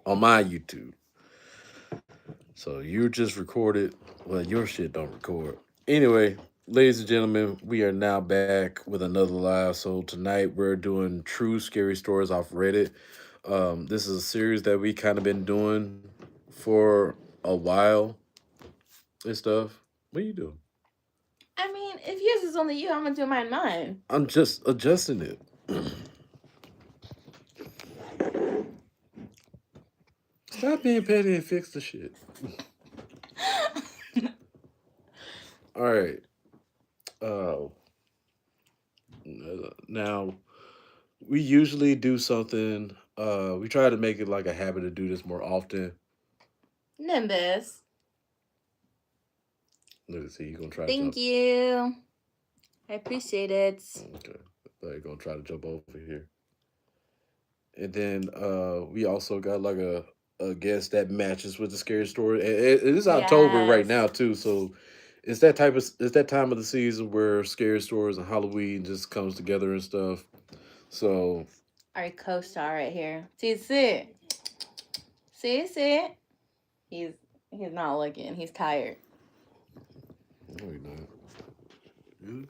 on my YouTube. So you just recorded. Well, your shit don't record. Anyway, ladies and gentlemen, we are now back with another live. So tonight we're doing true scary stories off Reddit. This is a series that we kind of been doing for a while and stuff. What are you doing? I mean, if yours is only you, I'm gonna do mine. I'm just adjusting it. Stop being petty and fix the shit. All right. Uh, now we usually do something. We try to make it like a habit to do this more often. Nimbus. Let's see. You gonna try to Thank jump? you. I appreciate it. Okay. I thought you're gonna try to jump over here. And then we also got like a guest that matches with the scary story. It is October right Yes. now too, so it's that time of the season where scary stories and Halloween just comes together and stuff. So Our co-star right here. See. See. He's he's not looking. He's tired. no, you're not. Really?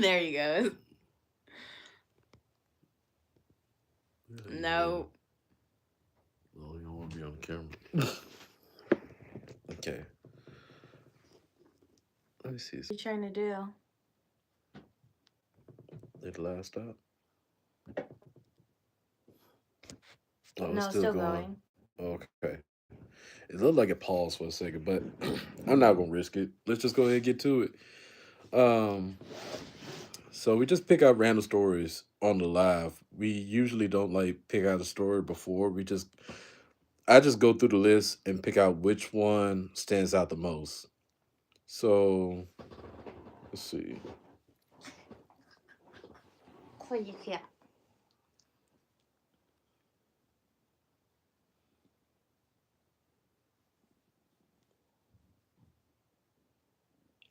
There he goes. Yeah, you really. No. Well, you don't want to be on camera. Okay. Let me see. What are you trying to do? Did the last stop? Oh, it's No, still still going. going. Okay. It looked like it paused for a second, but I'm not gonna risk it. Let's just go ahead and get to it. Um, so we just pick out random stories on the live. We usually don't like pick out a story before. I just go through the list and pick out which one stands out the most. So let's see. Yeah.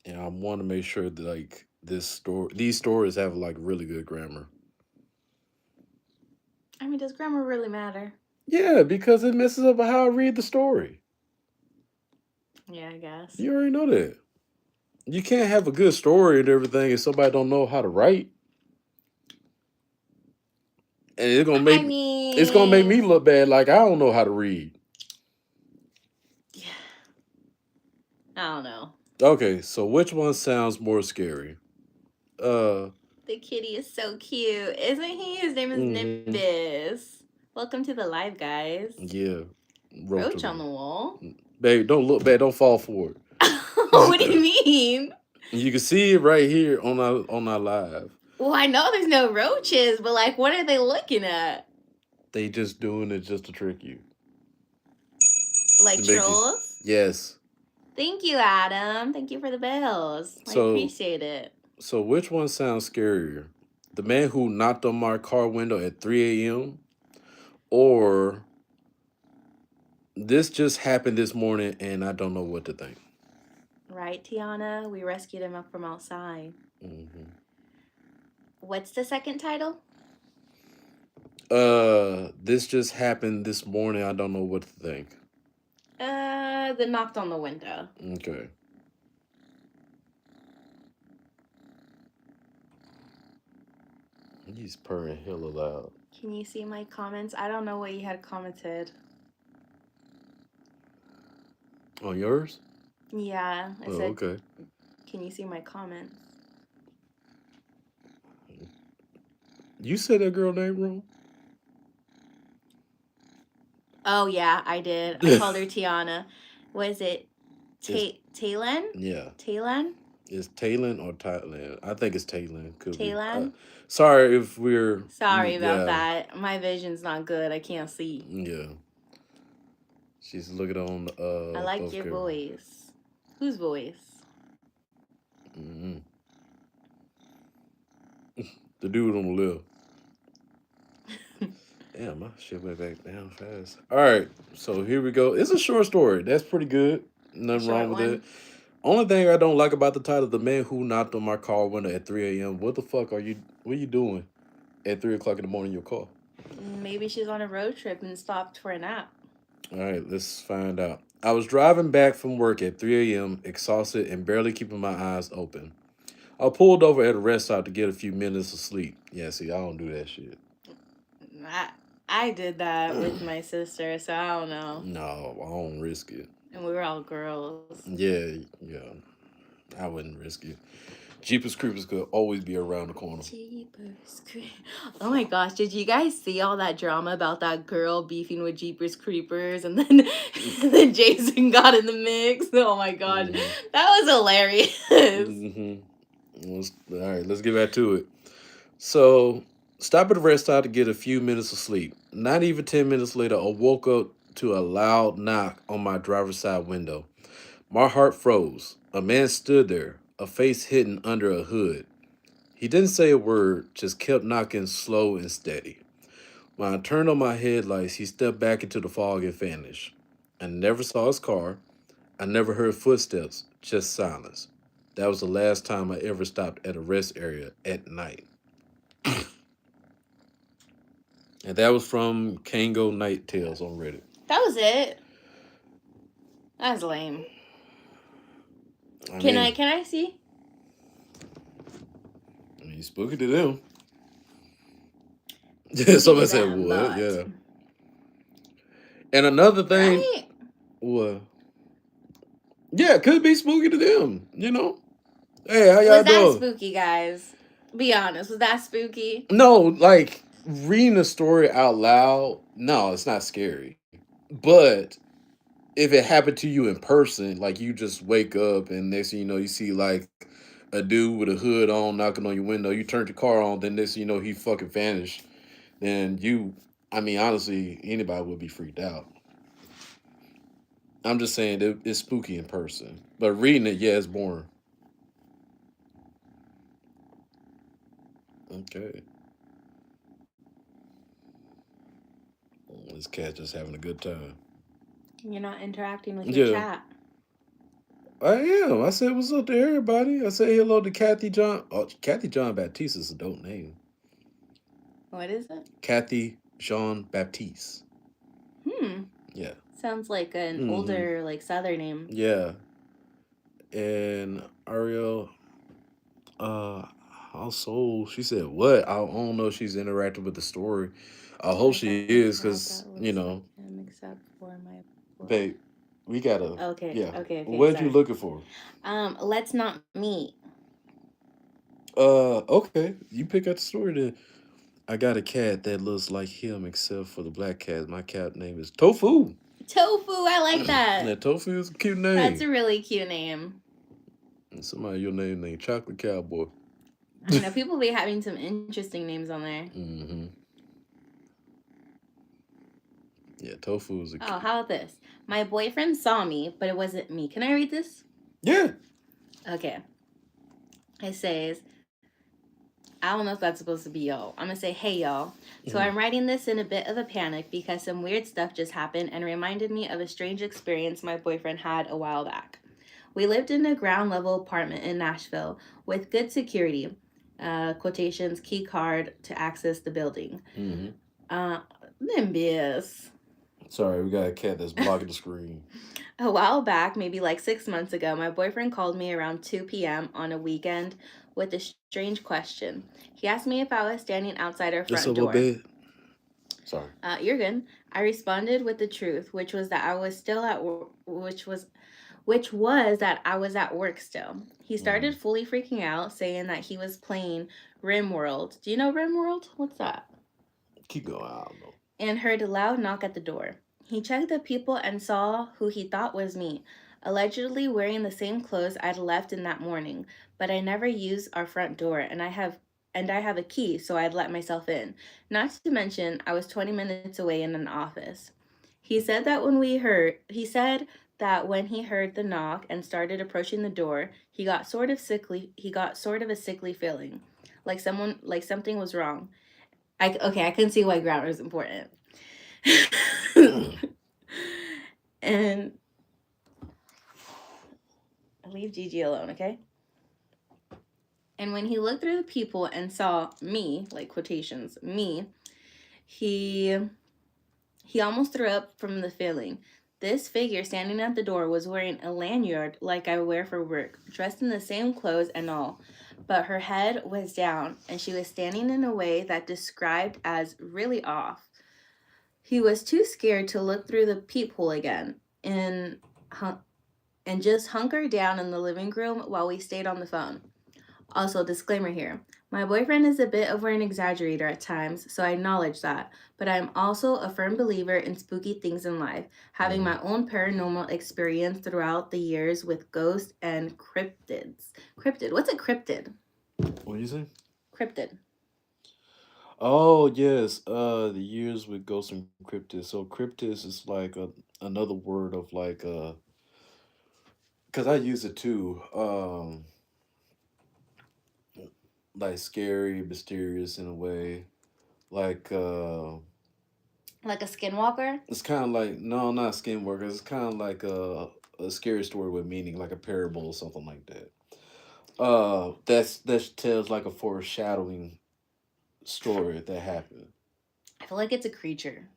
Yeah, I want to make sure that like these stories have like really good grammar. I mean, does grammar really matter? Yeah, because it messes up how I read the story. Yeah, I guess. You already know that. You can't have a good story and everything if somebody don't know how to write, and I it's gonna make me mean, look bad. Like I don't know how to read. yeah, I don't know. Okay, so which one sounds more scary? Uh, The kitty is so cute, isn't he? His name is mm-hmm. Nimbus. Welcome to the live, guys. Yeah, Roach on rotary. the wall. Babe, don't look bad. Don't fall for What do it. you mean? You can see it right here on our live. Well, I know there's no roaches, but like, what are they looking at? They just doing it just to trick you. To Like make you. trolls? Yes. Thank you, Adam. Thank you for the bells. I So appreciate it. so which one sounds scarier? The man who knocked on my car window at 3 a.m. or this just happened this morning and I don't know what to think. Right, Tiana? We rescued him up from outside. Hmm. What's the second title? This just happened this morning. I don't know what to think. The knocked on the window. Okay. He's purring hella loud. Can you see my comments? I don't know what you had commented. On yours? Yeah, I Oh, said, okay. can you see my comments? You said that girl name wrong? Oh, yeah, I did. I called her Tiana. Was it It's Taylan? yeah. Taylan? It's Taylin or Thailand. I think it's Taylin. Could be. Taylan? Sorry if we're Sorry about yeah. that. My vision's not good. I can't see. Yeah. She's looking on I like both your cameras. voice. Whose voice? Mm-hmm. The dude on the left. Damn, my shit went back down fast. All right, so here we go. It's a short story. That's pretty good. Nothing Short wrong with it. one. Only thing I don't like about the title, "The Man Who Knocked on My Car Window at 3 a.m." What the fuck are you? What are you doing at 3 o'clock in the morning in your car? Maybe she's on a road trip and stopped for a nap. All right, let's find out. I was driving back from work at 3 a.m., exhausted and barely keeping my eyes open. I pulled over at a rest stop to get a few minutes of sleep. Yeah, see, I don't do that shit. I, I did that with my sister, so I don't know. No, I don't risk it. And we were all girls. Yeah, yeah, I wouldn't risk it. Jeepers Creepers could always be around the corner. Jeepers Creepers. Oh my gosh, did you guys see all that drama about that girl beefing with Jeepers Creepers and then and then Jason got in the mix? Oh my god. Mm-hmm. That was hilarious. Mm-hmm. All right, let's get back to it. So, stop at a rest stop to get a few minutes of sleep. Not even 10 minutes later, I woke up to a loud knock on my driver's side window. My heart froze. A man stood there, a face hidden under a hood. He didn't say a word, just kept knocking slow and steady. When I turned on my headlights, he stepped back into the fog and vanished. I never saw his car. I never heard footsteps, just silence. That was the last time I ever stopped at a rest area at night. And that was from Kango Night Tales on Reddit. That was it. That was lame. I Can mean, I see? spooky to them. Spooky Somebody to said them, what? but Yeah. And another thing, right? what? Yeah, it could be spooky to them. Hey, how y'all Was that doing? spooky, guys? Be honest, was that spooky? No, like reading a story out loud. No, it's not scary. But if it happened to you in person, like you just wake up and next thing you know, you see like a dude with a hood on knocking on your window. You turn your car on, then next thing you know, he fucking vanished. Then I mean, honestly, anybody would be freaked out. I'm just saying it's spooky in person, but reading it, yeah, it's boring. Okay, this cat just having a good time. You're not interacting with your Yeah, chat. I am. I said what's up to everybody. I said hello to Kathy John. Oh, Kathy John Baptiste is a dope name. What is it? Kathy Jean Baptiste. Hmm. Yeah. Sounds like an Mm-hmm. older, like southern name. Yeah. And Ariel, uh, also she said what? I don't know if she's interacting with the story. I hope I she found a is, cat because that looks like him, except for my. babe, we gotta. Okay, Yeah. okay, okay. What you Sorry. looking for? Let's not meet. Okay. You pick up the story then. I got a cat that looks like him, except for the black cat. My cat name is Tofu. Tofu. I like Yeah, that. Tofu is a cute That's name. a really cute name. And somebody your name named Chocolate Cowboy. I know people be having some interesting names on there. Mm-hmm. Yeah, Tofu is a Oh, cute. how about this? My boyfriend saw me, but it wasn't me. Can I read this? Yeah. Okay. It says, I don't know if that's supposed to be y'all. I'm going to say, hey, y'all. So Mhm. I'm writing this in a bit of a panic because some weird stuff just happened and reminded me of a strange experience my boyfriend had a while back. We lived in a ground level apartment in Nashville with good security, quotations, key card to access the building. Mm-hmm. Uh, then BS. Sorry, we got a cat that's blocking the screen. A while back, maybe like 6 months ago, my boyfriend called me around 2 p.m. on a weekend with a strange question. He asked me if I was standing outside our Just a front little door. bit. Sorry. You're good. I responded with the truth, which was that I was still at which was that I was at work still. He Mm. started fully freaking out, saying that he was playing RimWorld. Do you know RimWorld? What's that? Keep going. I don't know. And heard a loud knock at the door. He checked the people and saw who he thought was me, allegedly wearing the same clothes I'd left in that morning, but I never use our front door and I have a key, so I'd let myself in. Not to mention I was 20 minutes away in an office. He said that when he heard the knock and started approaching the door, he got sort of a sickly feeling, like something was wrong. I can see why grammar is important. And leave Gigi alone, okay? And when he looked through the people and saw me, like quotations, me, He he almost threw up from the feeling. This figure standing at the door was wearing a lanyard like I wear for work, dressed in the same clothes and all, but her head was down and she was standing in a way that described as really off. He was too scared to look through the peephole again and hun- and just hunkered down in the living room while we stayed on the phone. Also, disclaimer here. My boyfriend is a bit of an exaggerator at times, so I acknowledge that. But I'm also a firm believer in spooky things in life, having Mm. my own paranormal experience throughout the years with ghosts and cryptids. Cryptid. What's a cryptid? What do you say? Cryptid. Oh yes, the years with ghosts and cryptids. So cryptids is like another word of like because I use it too. Like scary, mysterious in a way. Like Like a skinwalker? it's kind of like no, not skinwalkers. It's kind of like a scary story with meaning, like a parable or something like that. That tells like a foreshadowing story that happened. I feel like it's a creature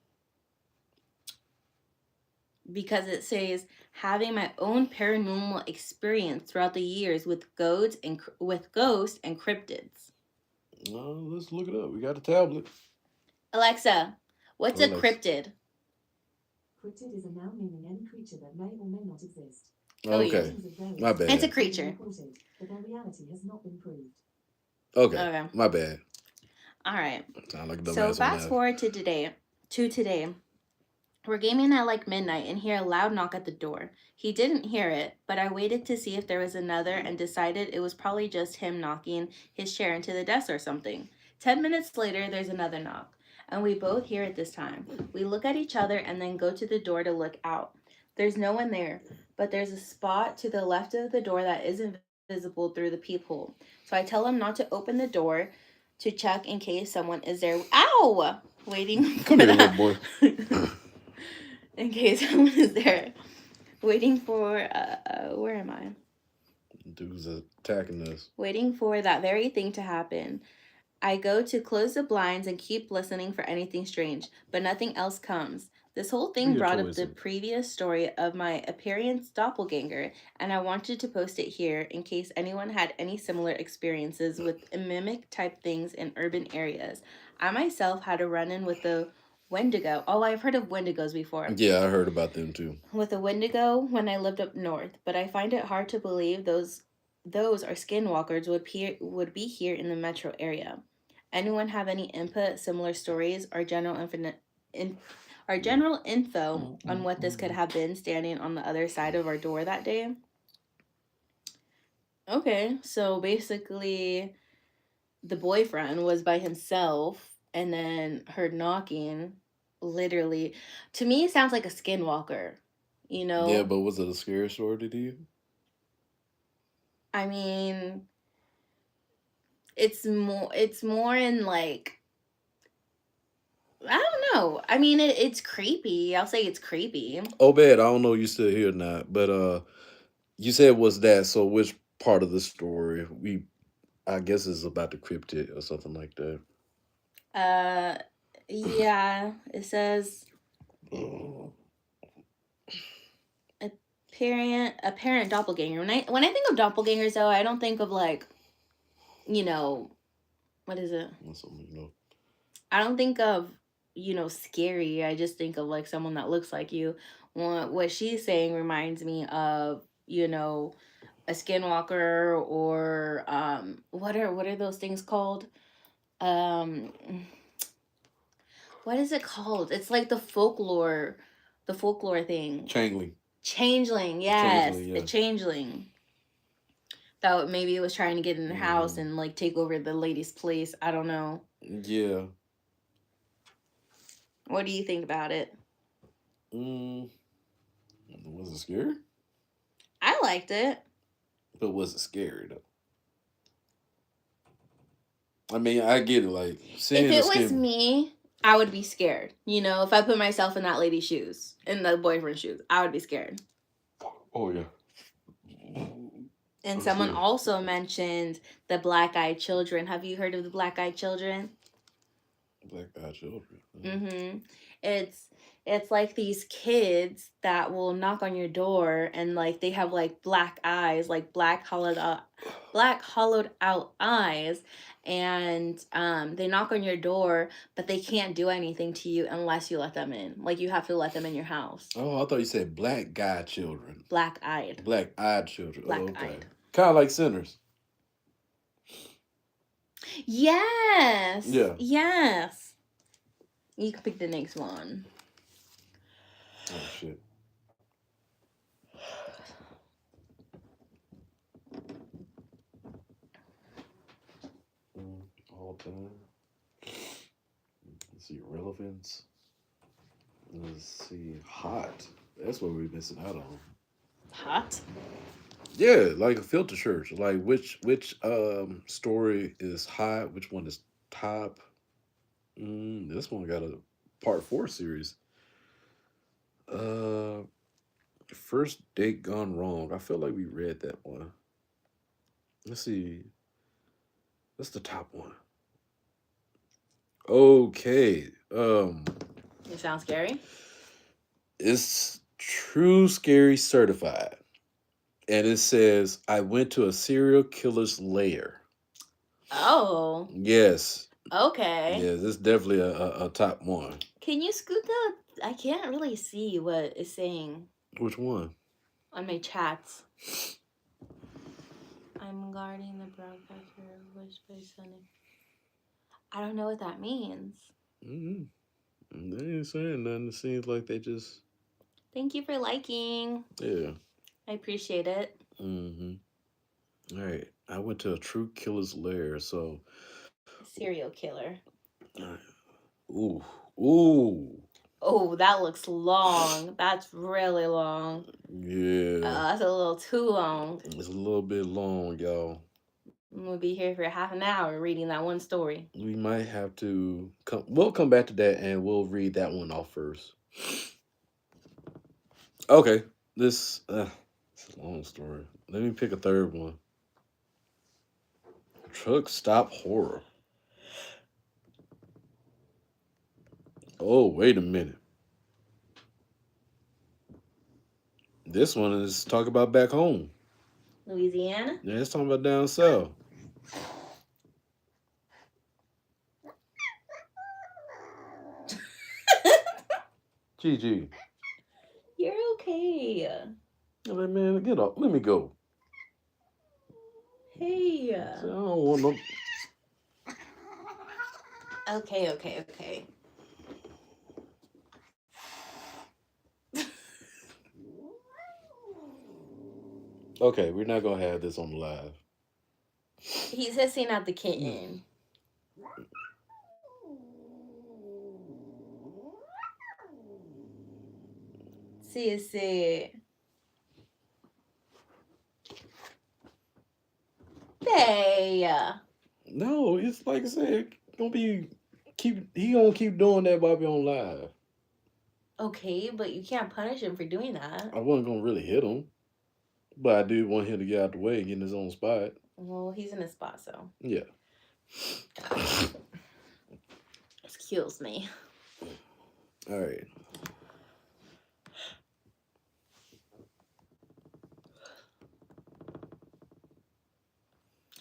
because it says having my own paranormal experience throughout the years with ghosts and cryptids. Let's look it up. We got a tablet. Alexa, what's Oh, a Lex. cryptid? Cryptid is a noun meaning any creature that may or may not exist. Oh yeah, Okay, Sightings of my various it's a bad. creatures have been creature. reported, but their reality has not been proved. Okay, Okay, my bad. all right. Sound like a So dumbass on fast that. forward to today. To today, we're gaming at like midnight and hear a loud knock at the door. He didn't hear it, but I waited to see if there was another and decided it was probably just him knocking his chair into the desk or something. 10 minutes later, there's another knock, and we both hear it this time. We look at each other and then go to the door to look out. There's no one there, but there's a spot to the left of the door that isn't visible through the peephole. So I tell him not to open the door to check in case someone is there. Ow! Waiting for Come here, little that. boy. In case someone is there waiting for where am I Dude's attacking us. waiting for that very thing to happen. I go to close the blinds and keep listening for anything strange, but nothing else comes. This whole Where thing your brought up toys the at? previous story of my appearance doppelganger, and I wanted to post it here in case anyone had any similar experiences with mimic type things in urban areas. I myself had a run in with the Wendigo. Oh, I've heard of Wendigos before. Yeah, I heard about them too. With a Wendigo when I lived up north, but I find it hard to believe those are skinwalkers would be here in the metro area. Anyone have any input, similar stories, or in, general info on what this could have been standing on the other side of our door that day? Okay, so basically the boyfriend was by himself and then heard knocking. Literally, to me, it sounds like a skinwalker. You Yeah, know, but was it a scary story to you? I mean, it's more in like I don't know. I mean, it's creepy. I'll say it's creepy. Oh, bad. I don't know you still here or not, but you said was that. So which part of the story? I guess it's about the cryptid or something like that. Uh, yeah. It says Oh. apparent doppelganger. When I think of doppelgangers, though, I don't think of like you know what is it? That's something you know. I don't think of scary. I just think of like someone that looks like you. What she's saying reminds me of a skinwalker or what are those things called? Um, what is it called? It's like the folklore thing. Changeling. Changeling, Changeling. yes, a Yeah. changeling. That maybe it was trying to get in the house Hmm. and like take over the lady's place. I don't know. Yeah. What do you think about it? Mm, was it scary? I liked it. But was it scary though? I mean, I get it. Like If seeing the it was skin. me, I would be scared. If I put myself in that lady's shoes, in the boyfriend's shoes, I would be scared. Oh yeah. And Let's someone see. also mentioned the black eyed children. Have you heard of the black eyed children? Black eyed children. Mm-hmm. It's it's like these kids that will knock on your door and like they have like black eyes, like black hollowed out eyes, and they knock on your door, but they can't do anything to you unless you let them in. Like you have to let them in your house. Oh, I thought you said black guy children. Black eyed. Black eyed children. Oh, Black okay. eyed. Kind of like sinners. Yes. Yeah. Yes. You can pick the next one. Oh shit. All time. Let's see, relevance. Let's see, hot. That's what we're missing out on. Hot. Yeah, like a filter search. Like which story is hot? Which one is top? This one got a part 4 series. Uh, first date gone wrong. I feel like we read that one. Let's see. That's the top one. Okay. It sounds scary. It's True Scary Certified. And it says, I went to a serial killer's lair. Oh. Yes. Okay. Yes, it's definitely a top one. Can you scoot the? I can't really see what it's saying Which one? on my chats. I'm guarding the broadcaster of Wish by Sunny. I don't know what that means. Mm-hmm. They ain't saying nothing. It seems like they just, Thank you for liking. yeah. I appreciate it. Mm-hmm. All right. I went to a true killer's lair. So, Serial killer. all right. Ooh. Ooh. Oh, that looks long. That's really long. Yeah. That's a little too long. It's a little bit long, y'all. I'm gonna be here for half an hour reading that one story. We might have to come. We'll come back to that and we'll read that one off first. Okay. It's a long story. Let me pick a third one. Truck stop horror. Oh, wait a minute. This one is talk about back home. Louisiana? Yeah, it's talking about down south. GG. You're okay. Like, man, get up. Let me go. Hey. I don't want no. Okay. Okay, we're not gonna have this on live. He's hissing at the kitten. See. Hey. No, it's like I said, he gonna keep doing that while we on live. Okay, but you can't punish him for doing that. I wasn't gonna really hit him, but I do want him to get out the way and get in his own spot. Well, he's in a spot, so. Yeah. Excuse me. All right.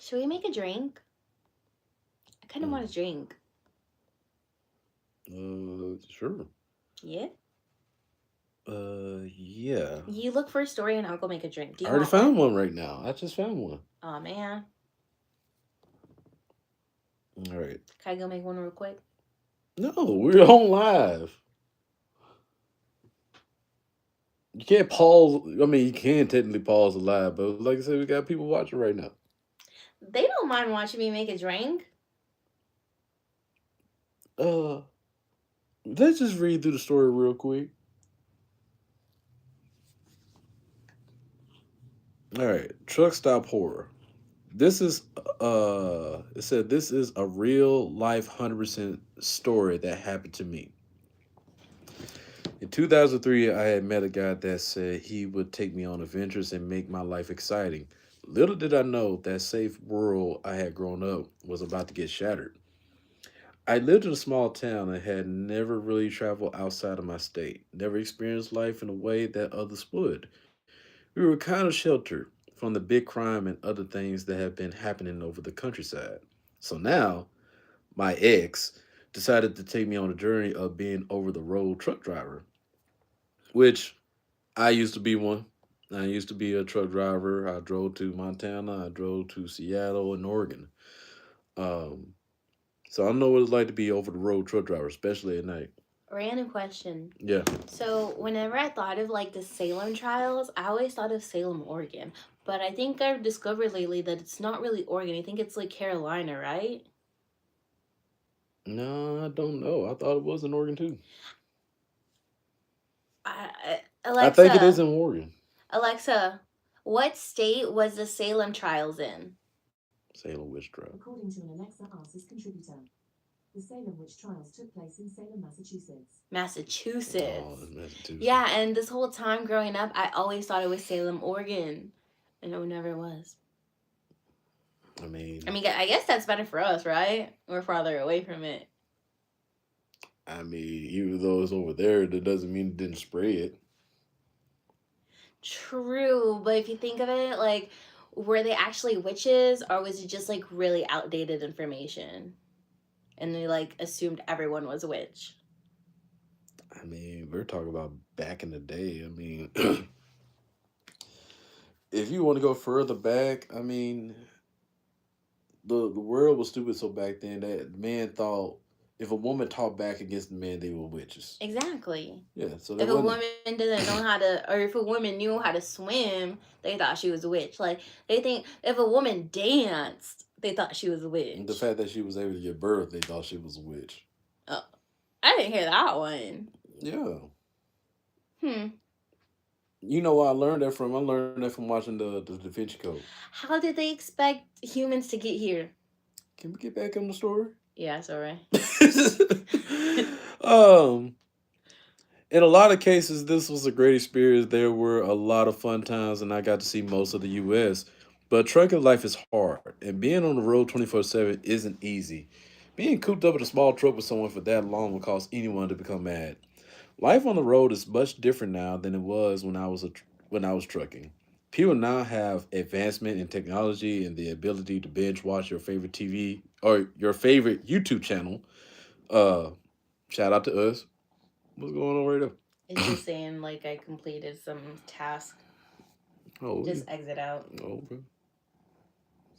Should we make a drink? I kind of want a drink. Sure. Yeah? Yeah. You look for a story and I'll go make a drink. Do I you already want found one right now. I just found one. Oh, man. All right. Can I go make one real quick? No, we're on live. You can't pause. I mean, you can technically pause the live, but like I said, we got people watching right now. They don't mind watching me make a drink. Let's just read through the story real quick. All right, truck stop horror. This is it said this is a real life 100% story that happened to me. In 2003, I had met a guy that said he would take me on adventures and make my life exciting. Little did I know that safe world I had grown up was about to get shattered. I lived in a small town and had never really traveled outside of my state, never experienced life in a way that others would. We were kind of sheltered from the big crime and other things that have been happening over the countryside. So now, my ex decided to take me on a journey of being over the road truck driver, which I used to be one. I used to be a truck driver. I drove to Montana, I drove to Seattle and Oregon. Um, so I know what it's like to be over the road truck driver, especially at night. Random question. Yeah. So, whenever I thought of like the Salem trials, I always thought of Salem, Oregon. But I think I've discovered lately that it's not really Oregon. I think it's like Carolina, right? No, I don't know. I thought it was in Oregon too. I think it is Alexa, in Oregon. Alexa, what state was the Salem trials in? Salem Witch Trial. According to an Alexa Answers contributor, the Salem witch trials took place in Salem, Massachusetts. Oh, Massachusetts. in Massachusetts. Yeah, and this whole time growing up, I always thought it was Salem, Oregon. And it never was. I mean, I guess that's better for us, right? We're farther away from it. even though it's over there, that doesn't mean it didn't spread. True, but if you think of it, like, were they actually witches, or was it just like really outdated information? And they like assumed everyone was a witch. We're talking about back in the day. If you want to go further back, the world was stupid so back then that men thought if a woman talked back against the men, they were witches. Exactly. Yeah, so If that a wasn't. woman didn't know how to, or if a woman knew how to swim, they thought she was a witch. Like, they think if a woman danced, they thought she was a The witch. fact that she was able to give birth, they thought she was a witch. Oh, I didn't hear that one. Yeah. Hmm. You know where I learned that from? I learned that from watching the Da Vinci Code. How did they expect humans to get here? Can we get back on the story? Yeah, sorry. um, in a lot of cases, this was a great experience. There were a lot of fun times, and I got to see most of the U.S. But trucking life is hard, and being on the road 24/7 isn't easy. Being cooped up in a small truck with someone for that long will cause anyone to become mad. Life on the road is much different now than it was when I was trucking. People now have advancement in technology and the ability to binge watch your favorite TV or your favorite YouTube channel. Uh, Shout out to us. What's going on right It's there? just saying, like, I completed some task. Oh, Just exit out. okay.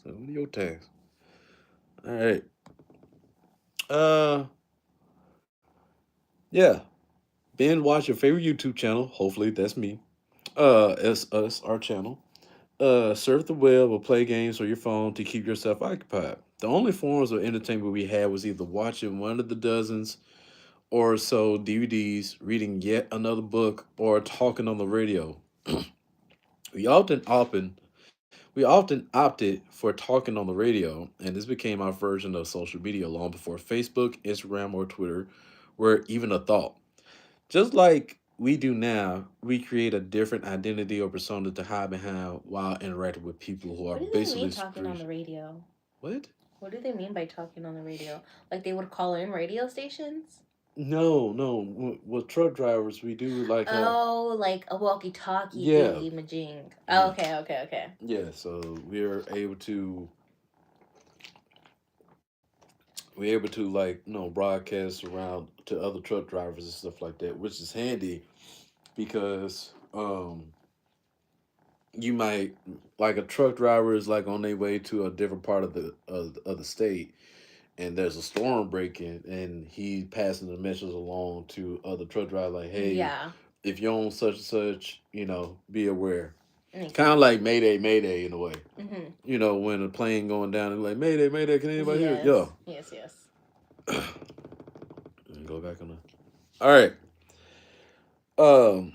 So what are your tasks? All right. Uh, yeah. Binge watch your favorite YouTube channel. Hopefully that's me. It's us, our channel. Surf the web or play games on your phone to keep yourself occupied. The only forms of entertainment we had was either watching one of the dozens or so DVDs, reading yet another book, or talking on the radio. We often opted for talking on the radio, and this became our version of social media long before Facebook, Instagram, or Twitter were even a thought. Just like we do now, we create a different identity or persona to hide behind while interacting with people who are What do they mean basically talking on the strangers. radio? What? What do they mean by talking on the radio? Like, they would call in radio stations? No, no. With truck drivers, we do like have. Oh, like a walkie-talkie Yeah, thingy majing. Oh, yeah, okay. yeah. So we're able to like broadcast around to other truck drivers and stuff like that, which is handy because you might like a truck driver is like on their way to a different part of the state, and there's a storm breaking, and he passing the message along to other truck drivers like, hey, Yeah, if you're on such and such, be aware. makes Kind of sense. like Mayday, Mayday in a way. Mm-hmm. When a plane going down, and like Mayday, Mayday, can anybody hear? Yeah. Yes. Go back on the. All right. Um,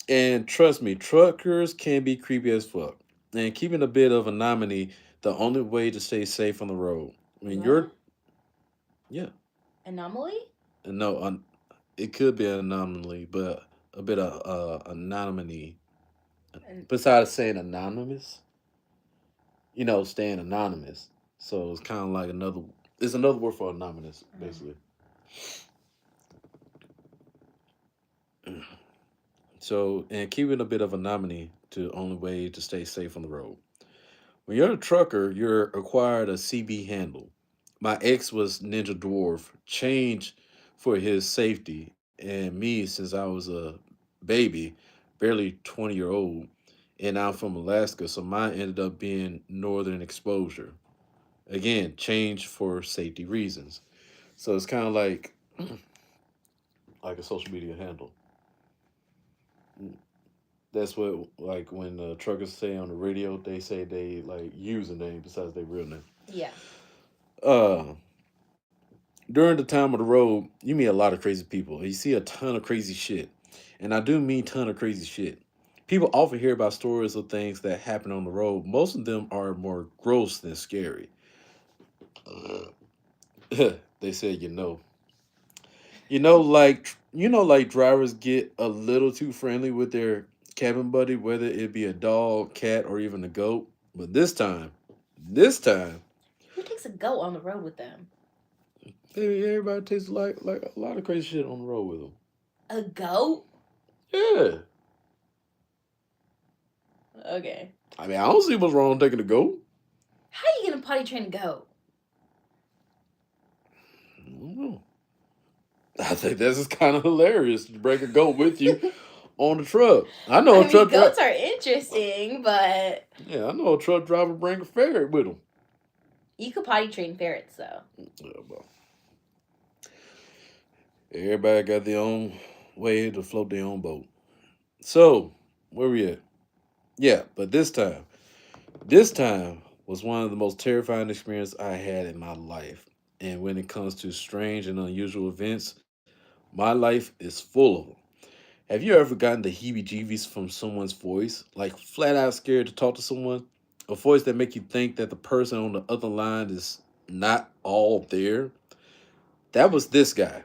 and trust me, truckers can be creepy as fuck. And keeping a bit of anonymity, the only way to stay safe on the road. I mean, What? you're yeah. Anomaly? No, it could be an anomaly, but a bit of anonymity. And Besides saying anonymous, staying anonymous. So it's kind of like another. It's another word for anonymous, Mm. basically. So, and keeping a bit of anonymity to the only way to stay safe on the road. When you're a trucker, you're acquired a CB handle. My ex was Ninja Dwarf, changed for his safety, and me since I was a baby, barely 20-year old, and I'm from Alaska, so mine ended up being Northern Exposure. Again, changed for safety reasons. So it's kind of like a social media handle. That's what like when truckers say on the radio, they say they like use a name besides their real name. Yeah. Uh, During the time of the road, you meet a lot of crazy people. You see a ton of crazy shit, and I do mean ton of crazy shit. People often hear about stories of things that happen on the road. Most of them are more gross than scary. They said, like drivers get a little too friendly with their cabin buddy, whether it be a dog, cat, or even a goat. But this time, Who takes a goat on the road with them? baby, everybody takes like a lot of crazy shit on the road with them. A goat? Yeah, Okay. I mean, I don't see what's wrong with taking a goat. How you gonna potty train a goat? I don't know. I think this is kind of hilarious to bring a goat with you on the truck. I know I a mean, truck driver. goats are interesting, but Yeah, I know a truck driver bring a ferret with him. you could potty train ferrets, though. Yeah, well, everybody got their own way to float their own boat. So, where we at? Yeah, but this time was one of the most terrifying experiences I had in my life. And when it comes to strange and unusual events, my life is full of them. Have you ever gotten the heebie-jeebies from someone's voice, like flat out scared to talk to someone? A voice that make you think that the person on the other line is not all there? That was this guy.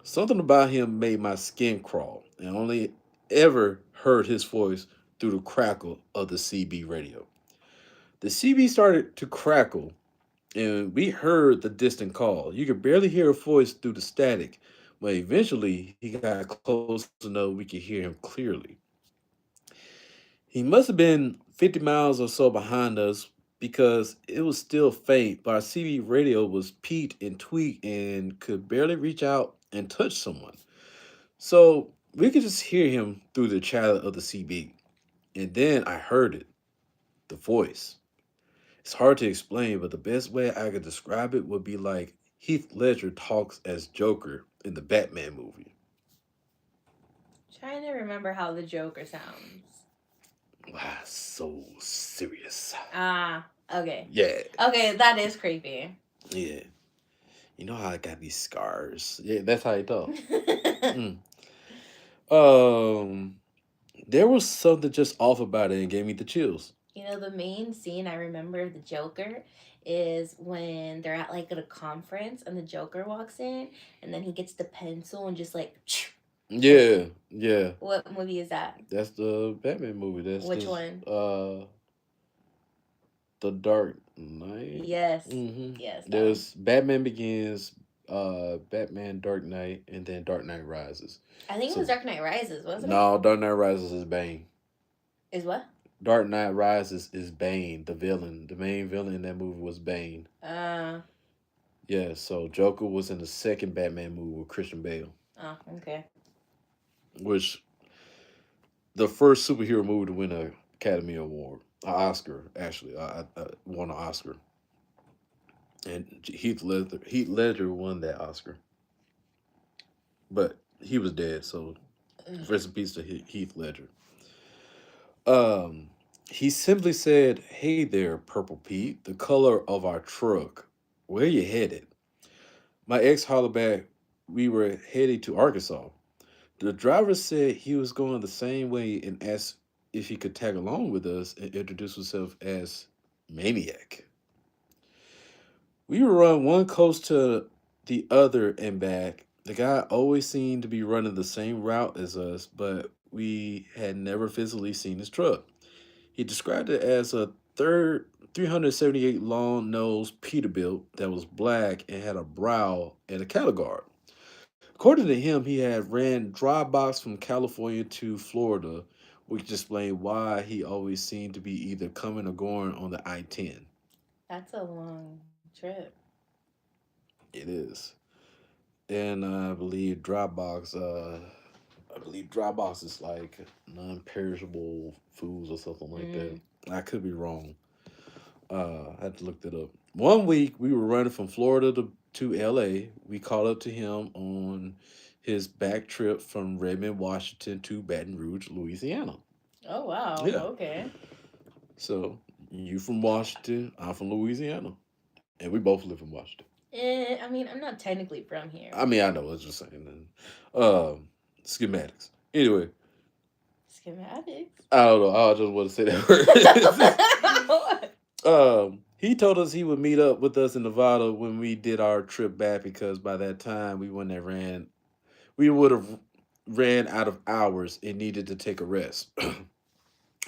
Something about him made my skin crawl, and I only ever heard his voice through the crackle of the CB radio. The CB started to crackle, and we heard the distant call. You could barely hear a voice through the static, but eventually he got close enough we could hear him clearly. He must have been 50 miles or so behind us because it was still faint, but our CB radio was peaked and tweaked and could barely reach out and touch someone. So we could just hear him through the chatter of the CB. And then I heard it, the voice. It's hard to explain, but the best way I could describe it would be like Heath Ledger talks as Joker in the Batman movie. Trying to remember how the Joker sounds. Wow, so serious. Ah, okay. Yeah, Okay, that is creepy. yeah. You know how I got these scars. Yeah, that's how he talk. Mm. Um, there was something just off about it and gave me the chills. The main scene I remember of the Joker is when they're at like at a conference and the Joker walks in and then he gets the pencil and just like like Yeah, yeah. what movie is that? That's the Batman movie. That's Which one? the Dark Knight. Yes. Mm-hmm. Yes, that one. There's Batman Begins, Batman Dark Knight, and then Dark Knight Rises. I think it was So Dark Knight Rises, wasn't it? no, Dark Knight Rises is Bane. Is what? Dark Knight Rises is Bane, the villain. The main villain in that movie was Bane. Uh Yeah, so Joker was in the second Batman movie with Christian Bale, oh, okay. which the first superhero movie to win an Academy Award, an Oscar actually. I won an Oscar, and Heath Ledger won that Oscar, but he was dead. So rest in peace to Heath Ledger. Um, he simply said, "Hey there, Purple Pete, the color of our truck. Where you headed?" My ex hollered back, "We were heading to Arkansas." The driver said he was going the same way and asked if he could tag along with us and introduce himself as Maniac. We would run one coast to the other and back. The guy always seemed to be running the same route as us, but we had never physically seen his truck. He described it as a third 378 long nosed Peterbilt that was black and had a brow and a cattle guard. According to him, he had ran dry box from California to Florida, which explained why he always seemed to be either coming or going on the I-10. That's a long trip. It is. And I believe Dropbox is like non-perishable foods or something like that. Mm. I could be wrong. I had to look that up. One week we were running from Florida to LA. We caught up to him on his back trip from Redmond, Washington to Baton Rouge, Louisiana. Oh, wow. Yeah. Okay. So you from Washington, I'm from Louisiana. And we both live in Washington. I mean, I'm not technically from here. I mean, I know, I was just saying. Schematics. Anyway, Schematics? I don't know. I just want to say that What? word. He told us he would meet up with us in Nevada when we did our trip back because by that time we would have ran out of hours and needed to take a rest.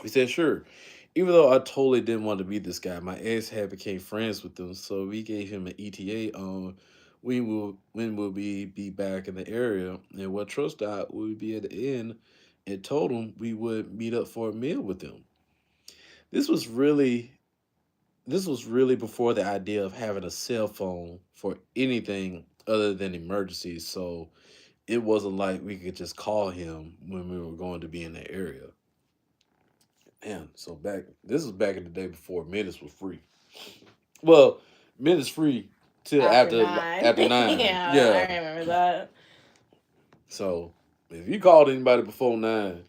We said sure. Even though I totally didn't want to meet this guy, my ex had became friends with him, so we gave him an ETA on when will we be back in the area and what truck stop we would be at the end, and told him we would meet up for a meal with him. This was really this was really before the idea of having a cell phone for anything other than emergencies, so it wasn't like we could just call him when we were going to be in the area. Man, so this was back in the day before minutes was free. Well, minutes free till After after nine. 9. Yeah, I Yeah. remember that. So if you called anybody before 9,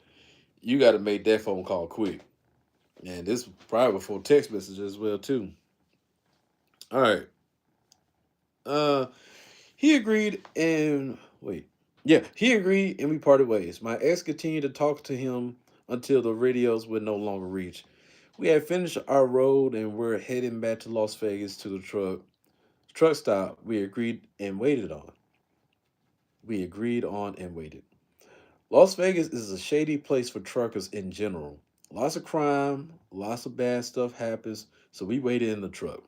you got to make that phone call quick. And this was probably before text messages as well too. All right. Uh, he agreed and wait. Yeah, he agreed and we parted ways. My ex continued to talk to him until the radios would no longer reach. We had finished our road and were heading back to Las Vegas to the truck stop. We agreed on and waited. Las Vegas is a shady place for truckers in general. Lots of crime, lots of bad stuff happens, so we waited in the truck.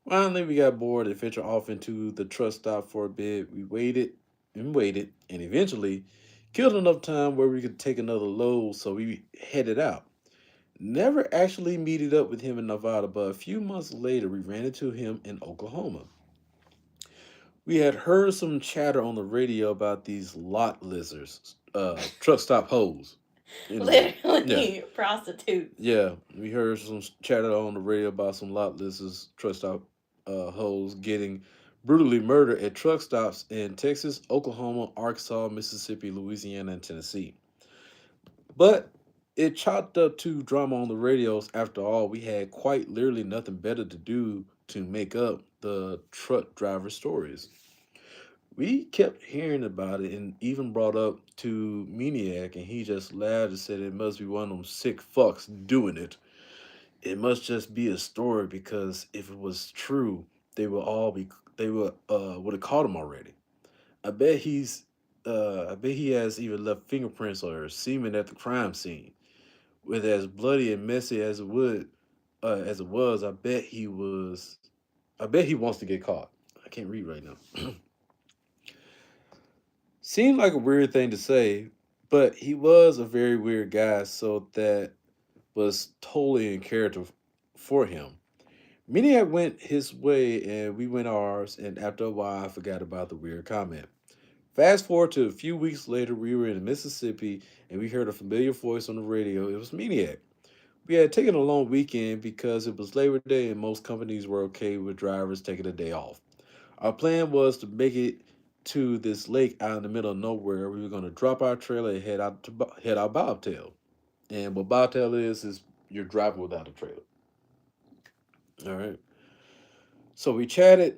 Finally, we got bored and ventured off into the truck stop for a bit. We waited, and eventually killed enough time where we could take another load, so we headed out. Never actually meeted up with him in Nevada, but a few months later, we ran into him in Oklahoma. We had heard some chatter on the radio about these lot lizards, truck stop hoes. Anyway, yeah, Literally prostitutes. yeah, we heard some chatter on the radio about some lot lizards, truck stop hoes getting brutally murdered at truck stops in Texas, Oklahoma, Arkansas, Mississippi, Louisiana, and Tennessee. But it chalked up to drama on the radios. After all, we had quite literally nothing better to do to make up the truck driver stories. We kept hearing about it and even brought up to Maniac, and he just laughed and said it must be one of them sick fucks doing it. It must just be a story because if it was true, they would all be they would have caught him already. I bet I bet he has even left fingerprints or semen at the crime scene. With as bloody and messy as it was, I bet he wants to get caught. I can't read right now. Seemed like a weird thing to say, but he was a very weird guy, so that was totally in character for him. Maniac went his way and we went ours, and after a while, I forgot about the weird comment. Fast forward to a few weeks later, we were in Mississippi and we heard a familiar voice on the radio. It was Maniac. We had taken a long weekend because it was Labor Day and most companies were okay with drivers taking a day off. Our plan was to make it to this lake out in the middle of nowhere. We were going to drop our trailer and head out bobtail. And what bobtail is you're driving without a trailer. All right. So we chatted,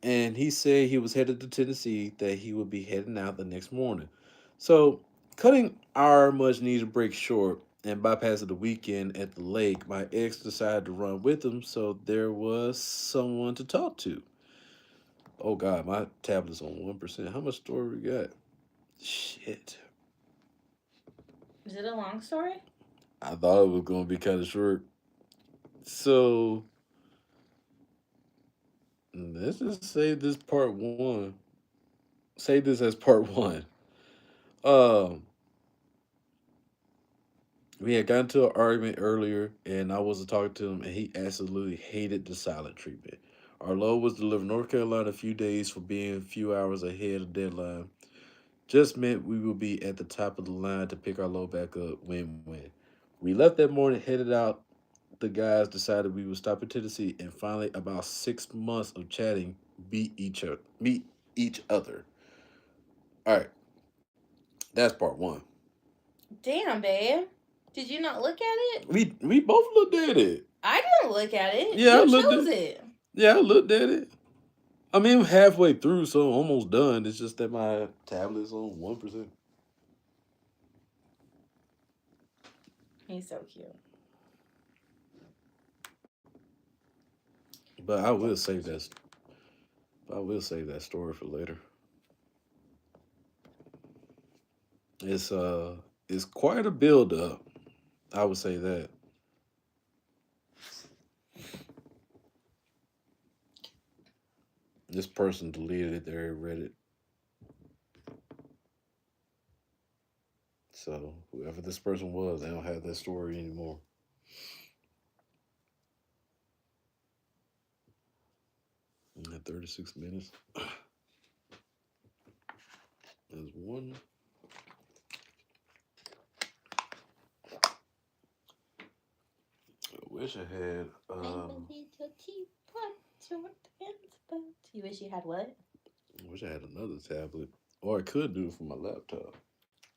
and he said he was headed to Tennessee, that he would be heading out the next morning. So, cutting our much needed break short and bypassing the weekend at the lake, my ex decided to run with him, so there was someone to talk to. Oh God, my tablet's on 1%. How much story we got? Shit. Is it a long story? I thought it was going to be kind of short. So let's just say this part one. Say this as part one. Um, we had gotten into an argument earlier, and I wasn't talking to him, and he absolutely hated the silent treatment. Our load was delivered North Carolina a few days for being a few hours ahead of deadline. Just meant we would be at the top of the line to pick our load back up. Win win. We left that morning, headed out. The guys decided we would stop in Tennessee, and finally, about 6 months of chatting, meet each other. All right, that's part one. Damn, babe. Did you not look at it? We both looked at it. I didn't look at it. Yeah, I You looked chose at. it. Yeah, I looked at it. I mean, I'm halfway through, so I'm almost done. It's just that my tablet's on 1%. He's so cute. But I will save that. I will save that story for later. It's it's quite a build up. I would say that. This person deleted it there Reddit. So whoever this person was, they don't have that story anymore. At 36 minutes. There's one. I wish I had You wish you had what? I wish I had another tablet. Or I could do it from my laptop.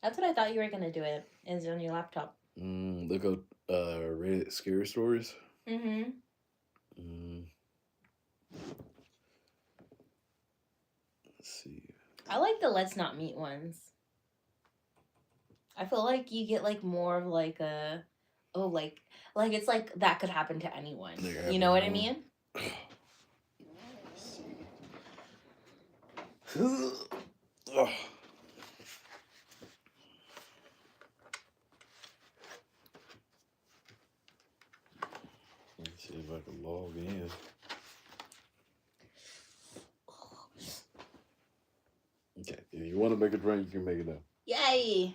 That's what I thought you were gonna do it. Is on your laptop. Look up Reddit scary stories. Mm-hmm. Mm, let's see. I like the let's not meet ones. I feel like you get like more of like a oh like it's like that could happen to anyone. You know what I mean? Oh. Let's see if I can log in. Okay, if you want to make a drink, you can make it now. Yay!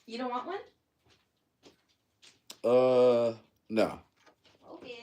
You don't want one? No. Okay.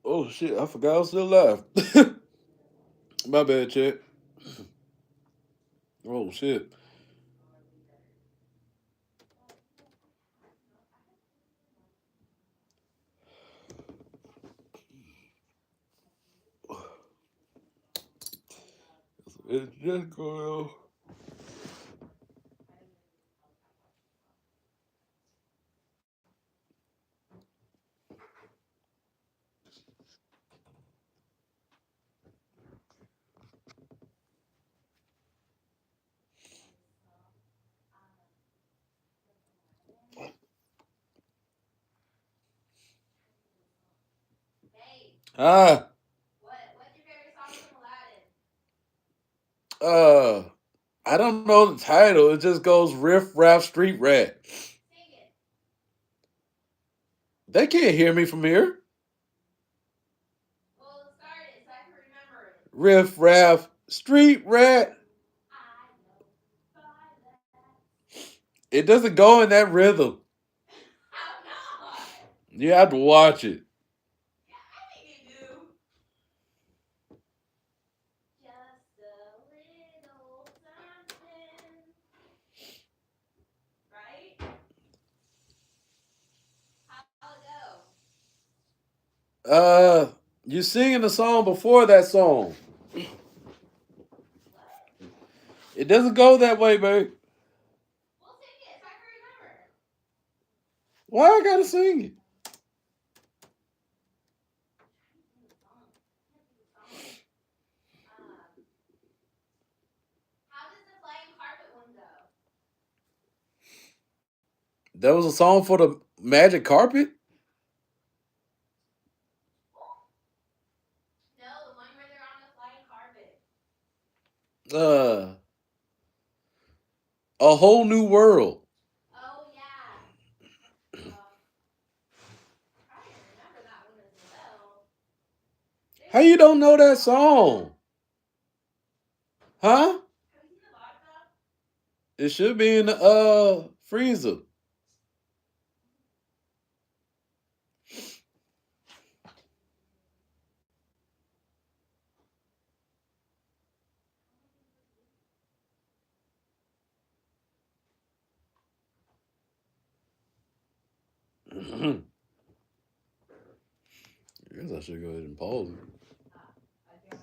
Oh shit! I forgot I was still alive. My bad, chat. Oh shit! It's just going. Ah, What's your favorite song from Aladdin? uh, I don't know the title. It just goes riff raff street rat. Sing it. They can't hear me from here. Well, start it so I can remember it. Riff raff street rat. I know by that. It doesn't go in that rhythm. How not? You have to watch it. Yeah, I think you do. Just a little something. Right? How'll it go? You singing the song before that song. What? It doesn't go that way, babe. We'll sing it so I can remember. Why I gotta sing it? I'm trying to think of the song. I can't think of the song. Um, how does the flying carpet one go? That was a song for the magic carpet? No, the one where they're on the flying carpet. Uh, a whole new world. Oh yeah. Trying to remember that one as well. How you don't know that song? Huh? Have you seen the vodka? It should be in the freezer. I guess I should go ahead and pause it. I don't.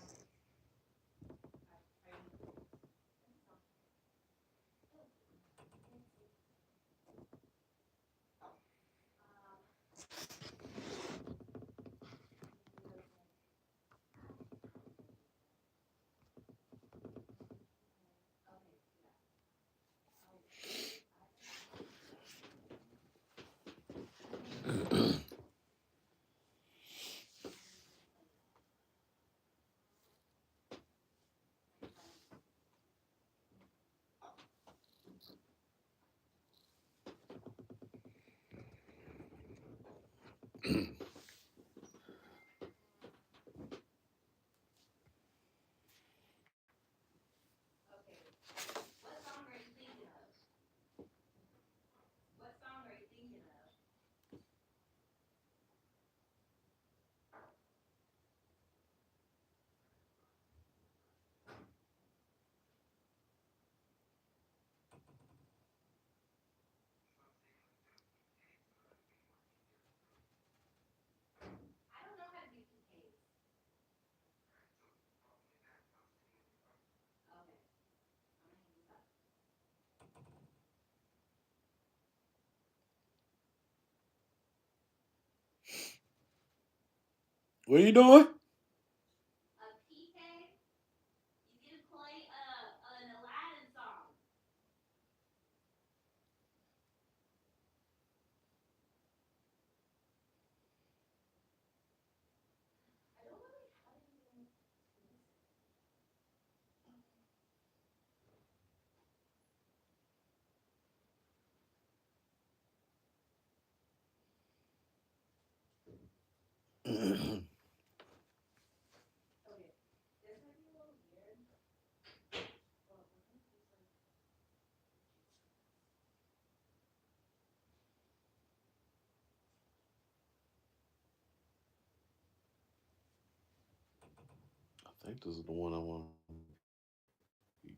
Okay. What song are you thinking of? What song are you thinking of? I don't know how to do PKs. Okay. I'm gonna hang this up. What are you doing? A PK? You get to play an Aladdin song. I don't really have anything to listen. Okay. This might be a little weird. But we're gonna do some. I think this is the one I want. It's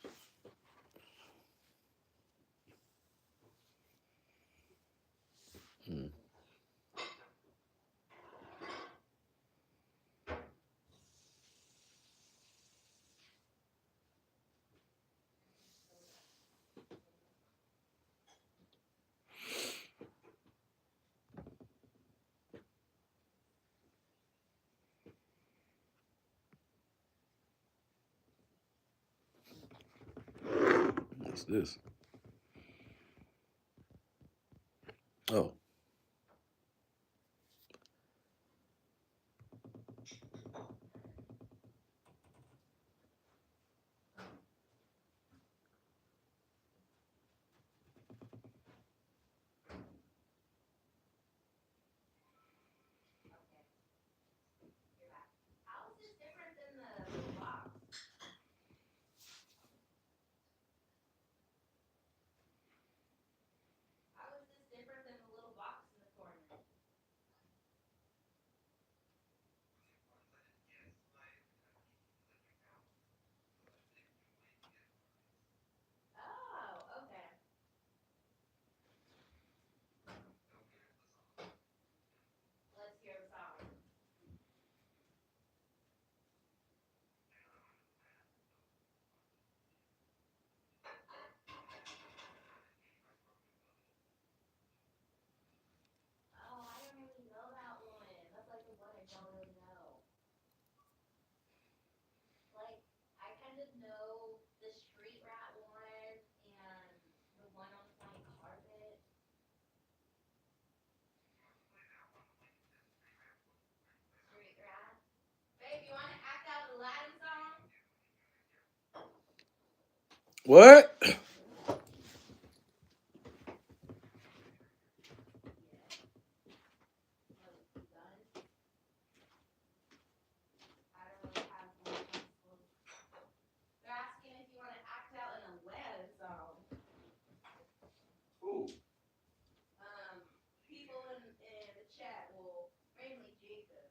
actually, I would say this is the top one. Hmm. What's this? Oh. What? They're asking if you want to act out in a web song. Ooh. People in the chat will mainly Jacob.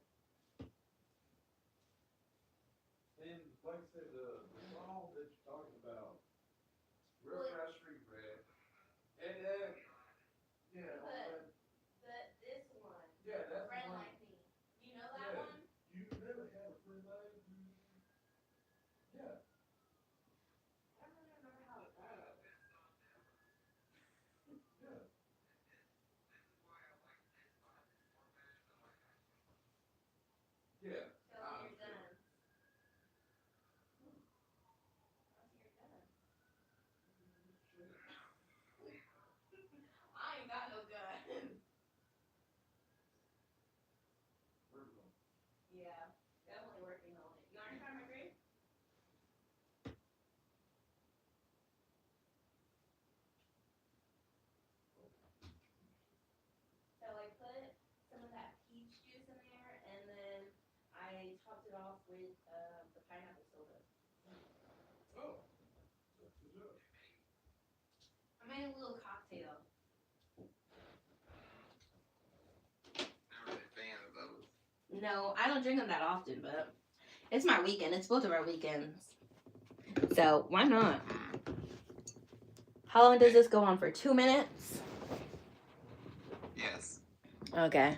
And like I said, the song that you're talking about, Real Fast Street Red, and yeah, But this one, yeah, that's Friend the one. Like Me. You know that Yeah, one? you never had a friend like me. Yeah, I don't really remember how it goes. yeah, yeah. Tell I me you're understand. done. Tell me you're done. I ain't got no gun. Yeah, definitely working on it. You want to try my drink? So I put some of that peach juice in there, and then I topped it off with the pineapple soda. Oh, that's good job. I made a little cocktail. Not really a fan of those. No, I don't drink them that often, but it's my weekend. It's both of our weekends. So why not? How long does this go on for? 2 minutes? Yes. Okay.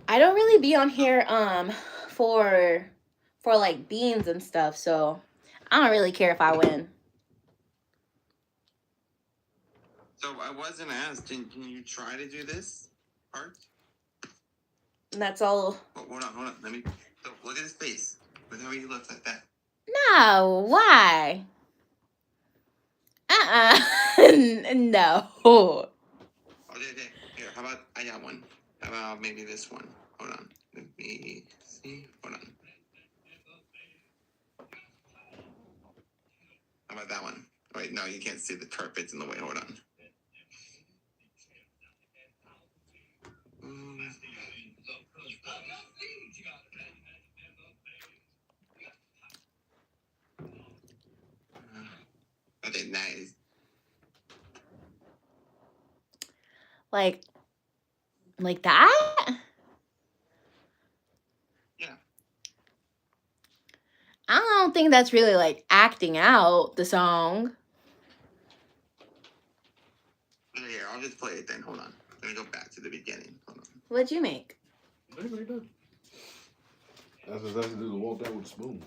I don't really be on here for like beans and stuff, so I don't really care if I win. So I wasn't asked. Can you try to do this part? And that's all. Oh, hold on. Let me. So look at his face. Look how he looks like that. No, why? No. Okay. Here, how about I got one? How about maybe this one? Hold on. Let me see. Hold on. How about that one? Wait, no, you can't see the carpet's in the way. Hold on. Okay, nice. Like that? Yeah. I don't think that's really like acting out the song. Here, I'll just play it then. Hold on. Let me go back to the beginning. Hold on. What'd you make? They made that. That's exactly the walk down with a spoon.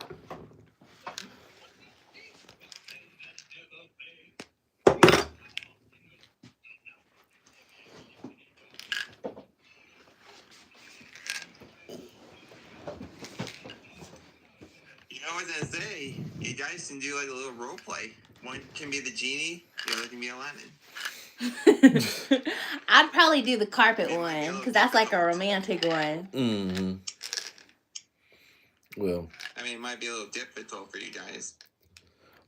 You know what I was gonna say? You guys can do like a little role play. One can be the genie, the other can be Aladdin. I'd probably do the carpet It might be a one little because that's like a difficult. romantic one. Mm-hmm. Well, I mean, it might be a little difficult for you guys.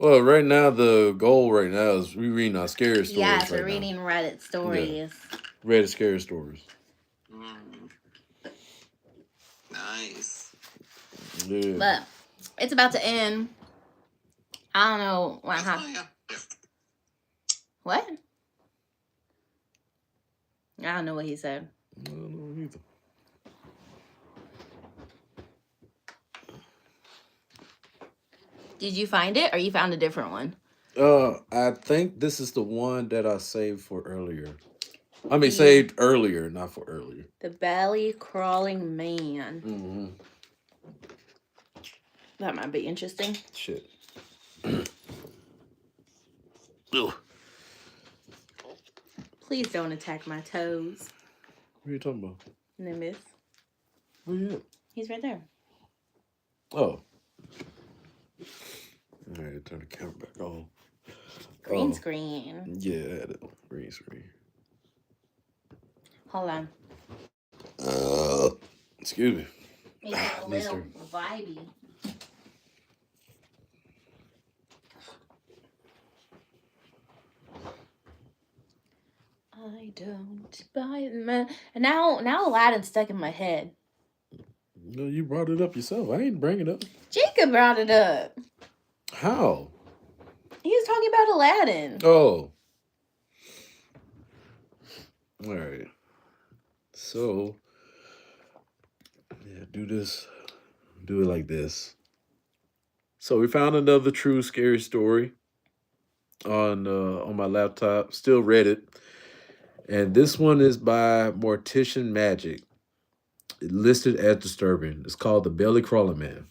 right now the goal right now is we reading our scary stories Yes, we're right now. reading Reddit stories. Read scary stories. Nice. Yeah. But it's about to end. I don't know what That's happened. fine, yeah. What? I don't know what he said. I don't know either. Did you find it or you found a different one? I think this is the one that I saved for earlier. I mean, The- saved earlier, not for earlier. The belly crawling man. Mm-hmm. That might be interesting. Shit. Ugh. Please don't attack my toes. What are you talking about? Nimbus. Where you at? He's right there. Oh. All right, turn the camera back on. Green screen. Yeah, I had it. Green screen. Hold on. Excuse me. Make it a little Mister. vibey. I don't buy man. And now Aladdin's stuck in my head. No, you brought it up yourself. I ain't bring it up. Jacob brought it up. How? He was talking about Aladdin. Oh. All right. So, yeah, do this. Do it like this. So we found another true scary story on my laptop. Still read it, and this one is by Mortician Magic. Listed as disturbing. It's called The Belly Crawler Man.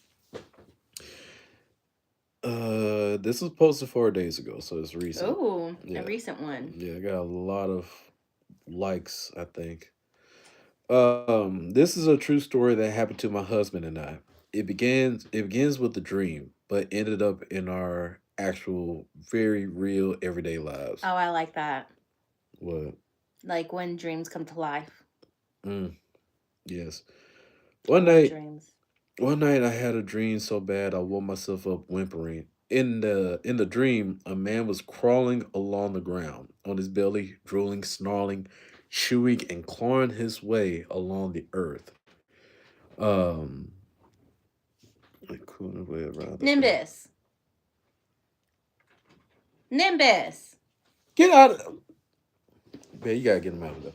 This was posted 4 days ago, so it's recent. Oh, Yeah, a recent one. yeah, I got a lot of likes, I think. This is a true story that happened to my husband and I. It begins with a dream, but ended up in our actual, very real everyday lives. Oh, I like that. What? Like when dreams come to life. Mm, yes. I One love night, dreams. one night I had a dream so bad I woke myself up whimpering. In the dream, a man was crawling along the ground on his belly, drooling, snarling, chewing, and clawing his way along the earth. Um, like cooling way around the earth. Nimbus. Nimbus. Get out of man, you gotta get him out of there.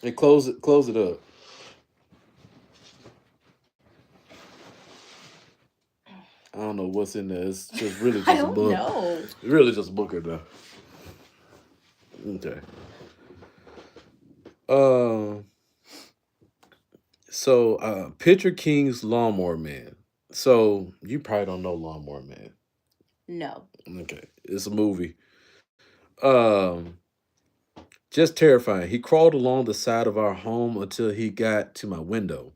And close it up. I don't know what's in there. It's just really I just a don't book. know. It's really just a book in there. Okay. Um. Picture King's Lawnmower Man. So you probably don't know Lawnmower Man. No. Okay, it's a movie. Um, just terrifying. He crawled along the side of our home until he got to my window.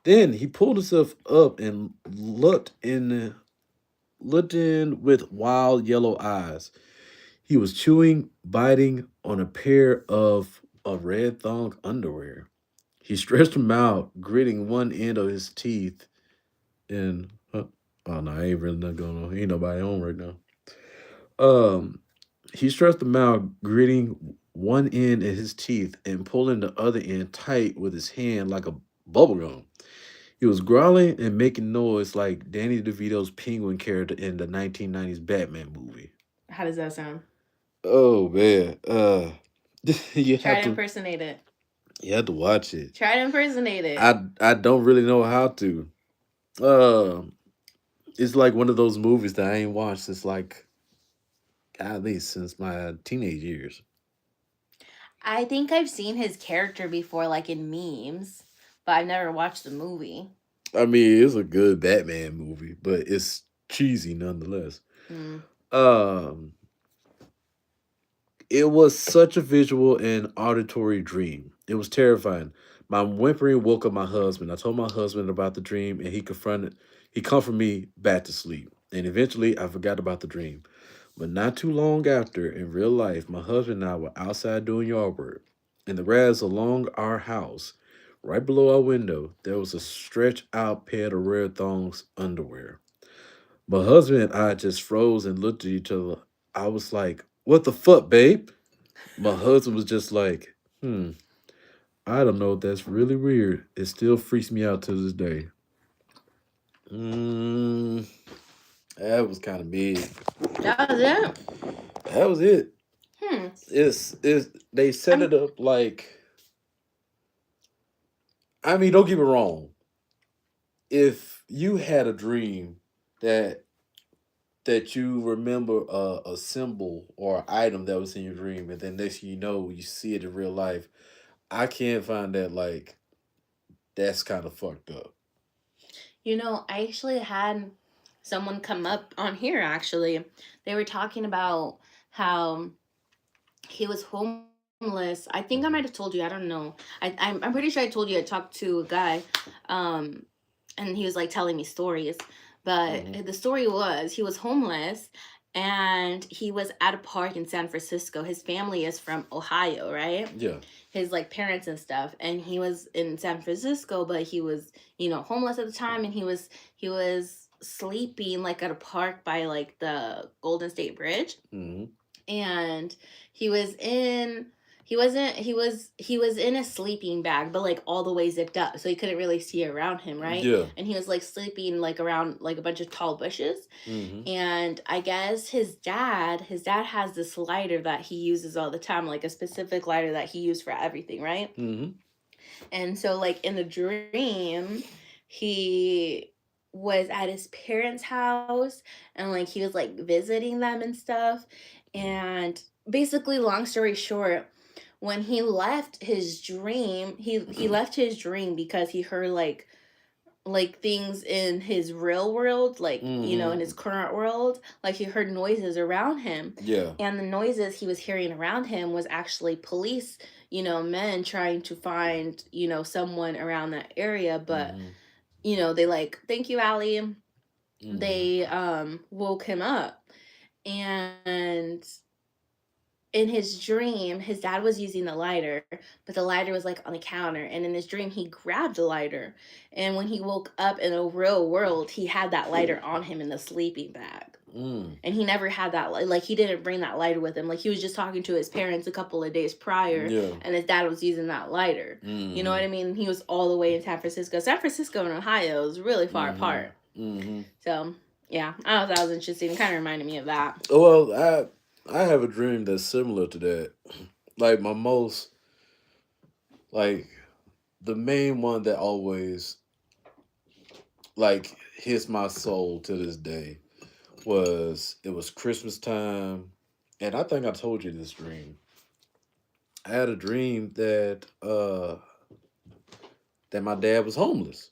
Then he pulled himself up and looked in with wild yellow eyes. He was chewing, biting on a pair of red thong underwear. He stretched them out, gritting one end of his teeth. And oh no, ain't really nothing going on. Ain't nobody on right now. Um, he stretched them out, gritting one end of his teeth and pulling the other end tight with his hand like a bubble gum. He was growling and making noise like Danny DeVito's penguin character in the 1990s Batman movie. How does that sound? Oh man, you Try have to to impersonate it. you have to watch it. Try to impersonate it. I don't really know how to. Uh, it's like one of those movies that I ain't watched since like at least since my teenage years. I think I've seen his character before, like in memes, but I've never watched the movie. I mean, it's a good Batman movie, but it's cheesy nonetheless. Mm. Um, it was such a visual and auditory dream. It was terrifying. My whimpering woke up my husband. I told my husband about the dream, and he comforted me back to sleep. And eventually, I forgot about the dream. But not too long after, in real life, my husband and I were outside doing yard work. In the grass along our house, right below our window, there was a stretched out pair of red thongs underwear. My husband and I just froze and looked at each other. I was like, "What the fuck, babe?" My husband was just like, I don't know. That's really weird. It still freaks me out to this day. Mm, that was kind of big. That was it. That was it. Hmm. It's they set I'm it up like, I mean, don't get me wrong. If you had a dream that you remember a symbol or item that was in your dream, and then next thing you know, you see it in real life, I can't find that like that's kind of fucked up. I actually had someone come up on here actually. They were talking about how he was homeless. I think I might have told you. I don't know. I'm pretty sure I told you I talked to a guy, um, and he was like telling me stories. But Hmm. the story was he was homeless, and he was at a park in San Francisco. His family is from Ohio, right? Yeah. His like parents and stuff, and he was in San Francisco, but he was homeless at the time, and he was sleeping like at a park by like the Golden State Bridge, Mm-hmm. and he was in he was in a sleeping bag, but like all the way zipped up, so he couldn't really see around him, right? Yeah. And he was like sleeping like around like a bunch of tall bushes. Mm-hmm. And I guess his dad has this lighter that he uses all the time, like a specific lighter that he used for everything, right? Mm-hmm. And so, like, in the dream, he was at his parents' house, and like he was like visiting them and stuff. And basically, long story short, when he left his dream, he left his dream because he heard like things in his real world, like, in his Mm-hmm. current world, like he heard noises around him. Yeah. And the noises he was hearing around him was actually police, men trying to find, someone around that area. But, Mm-hmm. they like, thank you, Allie. Mm-hmm. They woke him up. And in his dream, his dad was using the lighter, but the lighter was like on the counter. And in his dream, he grabbed the lighter. And when he woke up in the real world, he had that lighter on him in the sleeping bag. Mm. And he never had that, like, he didn't bring that lighter with him. Like, he was just talking to his parents a couple of days prior, Yeah. and his dad was using that lighter. You know what Mm-hmm. I mean? He was all the way in San Francisco. San Francisco and Ohio is really far Mm-hmm. apart. Mm-hmm. So, yeah, I thought that was interesting. It kind of reminded me of that. Well, I have a dream that's similar to that. Like my most like the main one that always like hits my soul to this day it was Christmas time, and I think I told you this dream. I had a dream that my dad was homeless.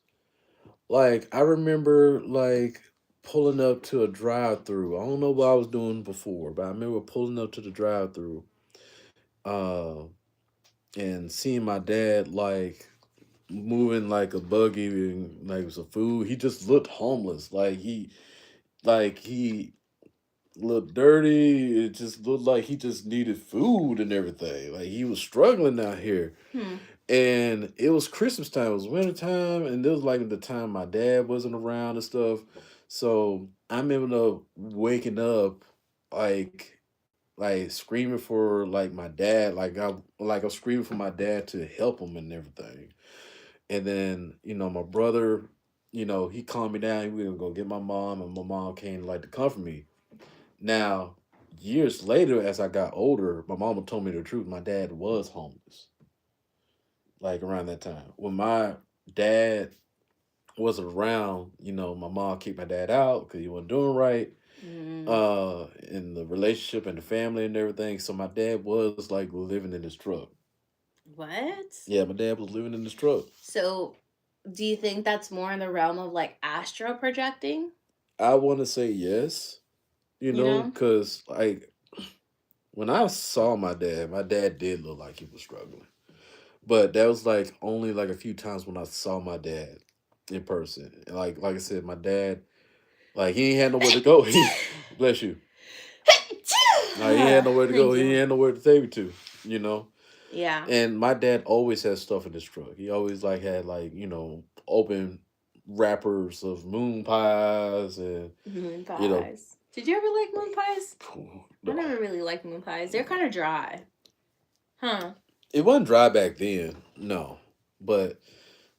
Like I remember like pulling up to a drive through. I don't know what I was doing before, but I remember pulling up to the drive through uh and seeing my dad like moving like a buggy and like some food. He just looked homeless. He looked dirty. It just looked like he just needed food and everything. Like he was struggling out here. Hmm. And it was Christmas time. It was winter time, and it was like the time my dad wasn't around and stuff. So I remember waking up like screaming for like my dad, I was screaming for my dad to help him and everything. And then my brother, he calmed me down. We were gonna go get my mom, and my mom came like to comfort me. Now, years later, as I got older, my mama told me the truth. My dad was homeless, like around that time. When my dad wasn't around, my mom kicked my dad out because he wasn't doing right Mm. in the relationship and the family and everything. So my dad was like living in his truck. What? Yeah, my dad was living in his truck. So, do you think that's more in the realm of like astro projecting? I want to say yes, You know? because like when I saw my dad did look like he was struggling. But that was like only like a few times when I saw my dad in person. And like I said, my dad, like he ain't had nowhere to go. He bless you. Like he ain't had nowhere to go. Thank He ain't you. had nowhere to take me to, you know. Yeah. And my dad always had stuff in his truck. He always like had like open wrappers of moon pies and Moon you know. pies. Did you ever like moon pies? I No. never really liked moon pies. They're kind of dry. Huh. It wasn't dry back then, no. But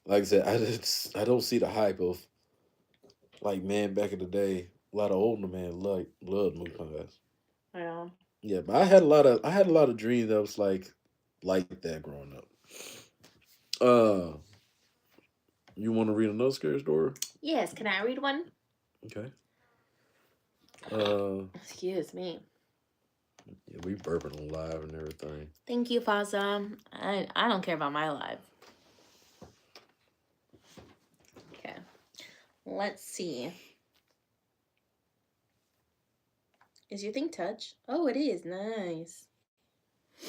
like I said, I don't see the hype of like man back in the day. A lot of older men loved moon pies. Yeah. Yeah, but I had a lot of dreams that was like that growing up. Uh, you want to read another scary story? Yes, can I read one? Okay. Uh, Excuse me. yeah, we burping on live and everything. Thank you, Faza. I don't care about my life. Okay. Let's see. Is your thing touch? Oh, it is. Nice.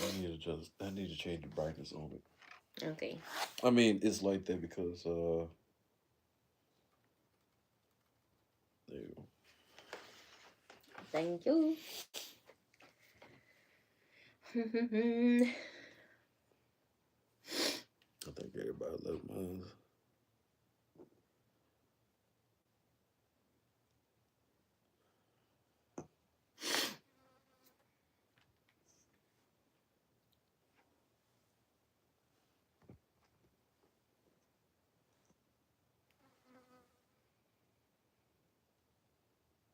I need to change the brightness on it. Okay. I mean, it's like that because there you go. Thank you. I think everybody loves mine.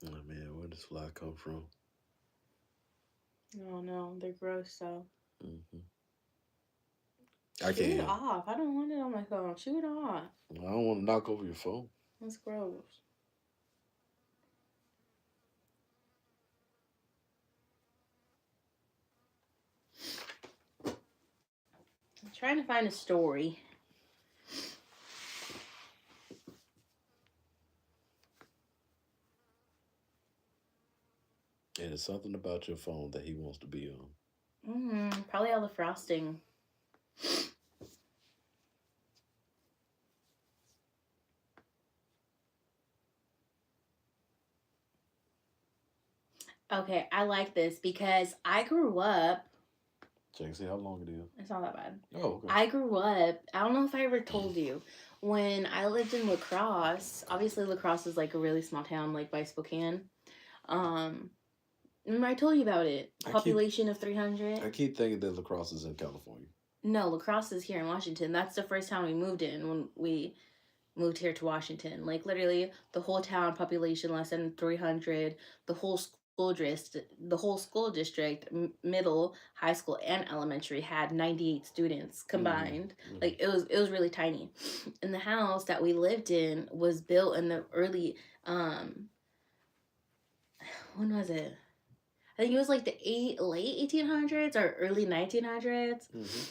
Oh man, where does fly come from? Oh no, they're gross though. Hmm. I Shoot it can't. off. I don't want it on my phone. Shoot it off. I don't want to knock over your phone. That's gross. I'm trying to find a story. And it's something about your phone that he wants to be on. Probably all the frosting. Okay, I like this because I grew up. Check and see how long it is. It's not that bad. Oh, okay. I grew up. I don't know if I ever told you. When I lived in La Crosse, obviously La Crosse is like a really small town, like by Spokane. Remember I told you about it? Population of 300. I keep thinking that La Crosse is in California. No, La Crosse is here in Washington. That's the first town we moved in when we moved here to Washington. Like literally the whole town population less than 300. The whole school district, middle, high school, and elementary had 98 students combined. Mm-hmm. Like it was really tiny. And the house that we lived in was built in the early when was it? I think it was like the late 1800s or early 1900s. Mm-hmm.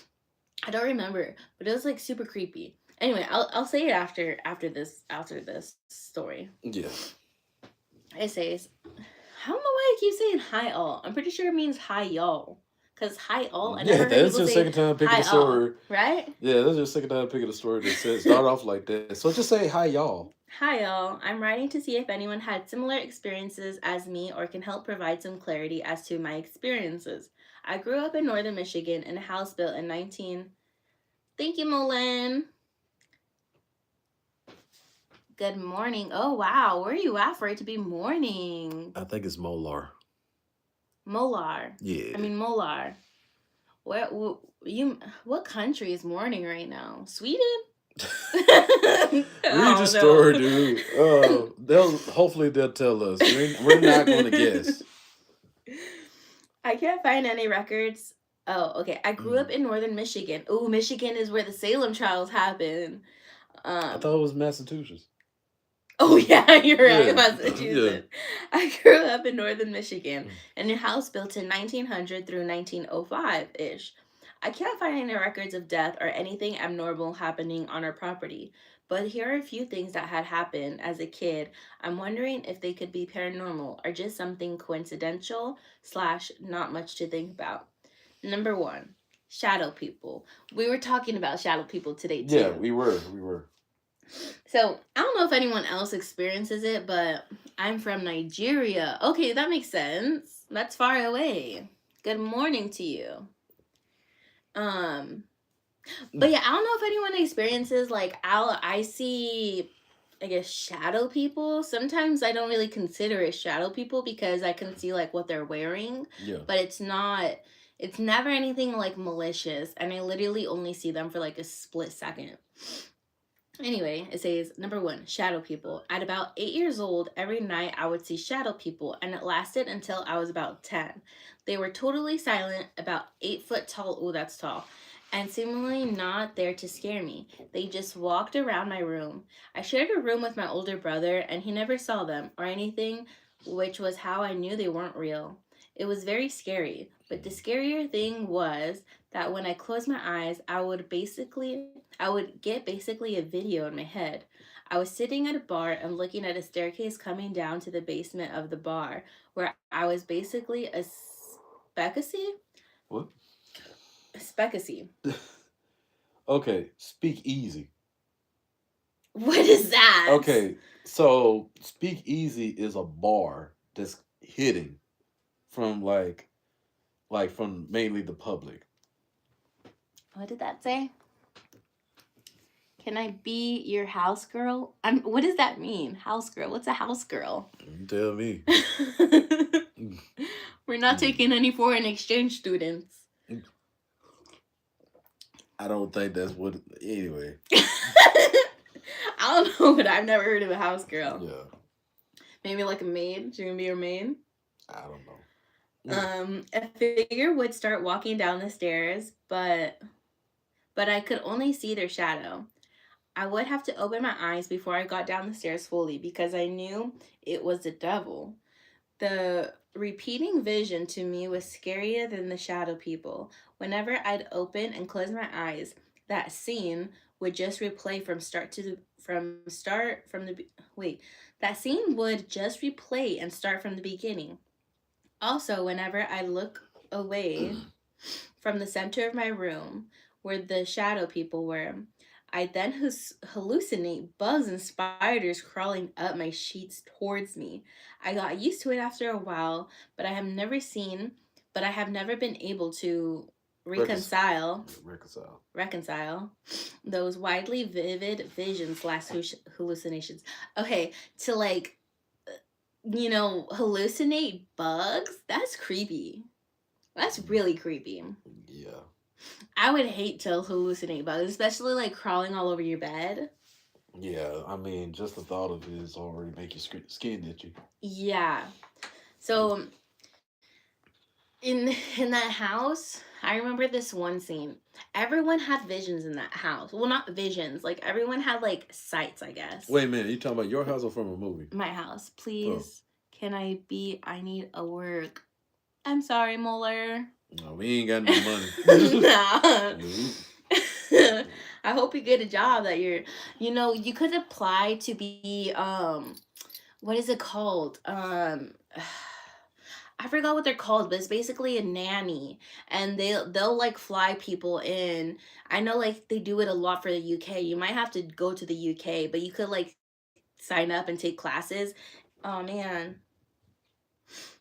I don't remember, but it was like super creepy. Anyway, I'll say it after this story. Yeah. It says, I don't know why I keep saying hi all. I'm pretty sure it means hi y'all. Cause hi all. I never heard that's people your say second time picking hi a story, all, right? Yeah, that's your second time picking a story that says start off like that. So just say hi, y'all. Hi y'all. I'm writing to see if anyone had similar experiences as me or can help provide some clarity as to my experiences. I grew up in northern Michigan in a house built in 19. Thank you, Molin. Good morning. Oh wow, where are you at for it to be morning? I think it's Molar. Molar. Yeah. I mean Molar. What country is morning right now? Sweden? Read your story, dude. Hopefully they'll tell us. We're not going to guess. I can't find any records. Oh, okay. I grew up in northern Michigan. Oh, Michigan is where the Salem trials happened. I thought it was Massachusetts. Oh yeah, you're right, Yeah. Massachusetts. I grew up in northern Michigan in a house built in 1900 through 1905-ish. I can't find any records of death or anything abnormal happening on our property, but here are a few things that had happened as a kid. I'm wondering if they could be paranormal or just something coincidental / not much to think about. Number 1, shadow people. We were talking about shadow people today too. Yeah, we were. So, I don't know if anyone else experiences it, but I'm from Nigeria. Okay, that makes sense. That's far away. Good morning to you. But yeah, I don't know if anyone experiences like I see, I guess, shadow people. Sometimes I don't really consider it shadow people because I can see like what they're wearing. Yeah. But it's never anything like malicious, and I literally only see them for like a split second. Anyway, it says, number 1, shadow people. At about 8 years old, every night I would see shadow people, and it lasted until I was about 10. They were totally silent, about 8 foot tall. Oh, that's tall. And seemingly not there to scare me. They just walked around my room. I shared a room with my older brother, and he never saw them or anything, which was how I knew they weren't real. It was very scary, but the scarier thing was that when I closed my eyes, I would get basically a video in my head. I was sitting at a bar and looking at a staircase coming down to the basement of the bar, where I was basically a specacy. What? Specacy. Okay, speak easy. What is that? Okay, so speak easy is a bar that's hidden from like from mainly the public. What did that say? Can I be your house girl? What does that mean? House girl. What's a house girl? You tell me. We're not taking any foreign exchange students. I don't think that's what. Anyway. I don't know, but I've never heard of a house girl. Yeah. Maybe like a maid. She's gonna be your maid. I don't know. A figure would start walking down the stairs, but I could only see their shadow. I would have to open my eyes before I got down the stairs fully because I knew it was the devil. The repeating vision to me was scarier than the shadow people. Whenever I'd open and close my eyes, that scene would just replay from start to the from start from the wait. That scene would just replay and start from the beginning. Also, whenever I look away from the center of my room where the shadow people were, I then hallucinate bugs and spiders crawling up my sheets towards me. I got used to it after a while, but I have never been able to reconcile Reconcile. reconcile those widely vivid visions slash hallucinations. Okay, to like hallucinate bugs, that's creepy. That's really creepy. Yeah. I would hate to hallucinate bugs, especially like crawling all over your bed. Yeah, I mean, just the thought of it is already make your skin itchy. Yeah. So in that house, I remember this one scene. Everyone had visions in that house. Well, not visions. Like everyone had like sights, I guess. Wait a minute, you talking about your house or from a movie? My house, please. Can I need a work. I'm sorry, Mueller. No, we ain't got no money. Nah. Nope. I hope you get a job that you could apply to be what is it called? I forgot what they're called, but it's basically a nanny, and they'll like fly people in. I know like they do it a lot for the UK. You might have to go to the UK, but you could like sign up and take classes. Oh man.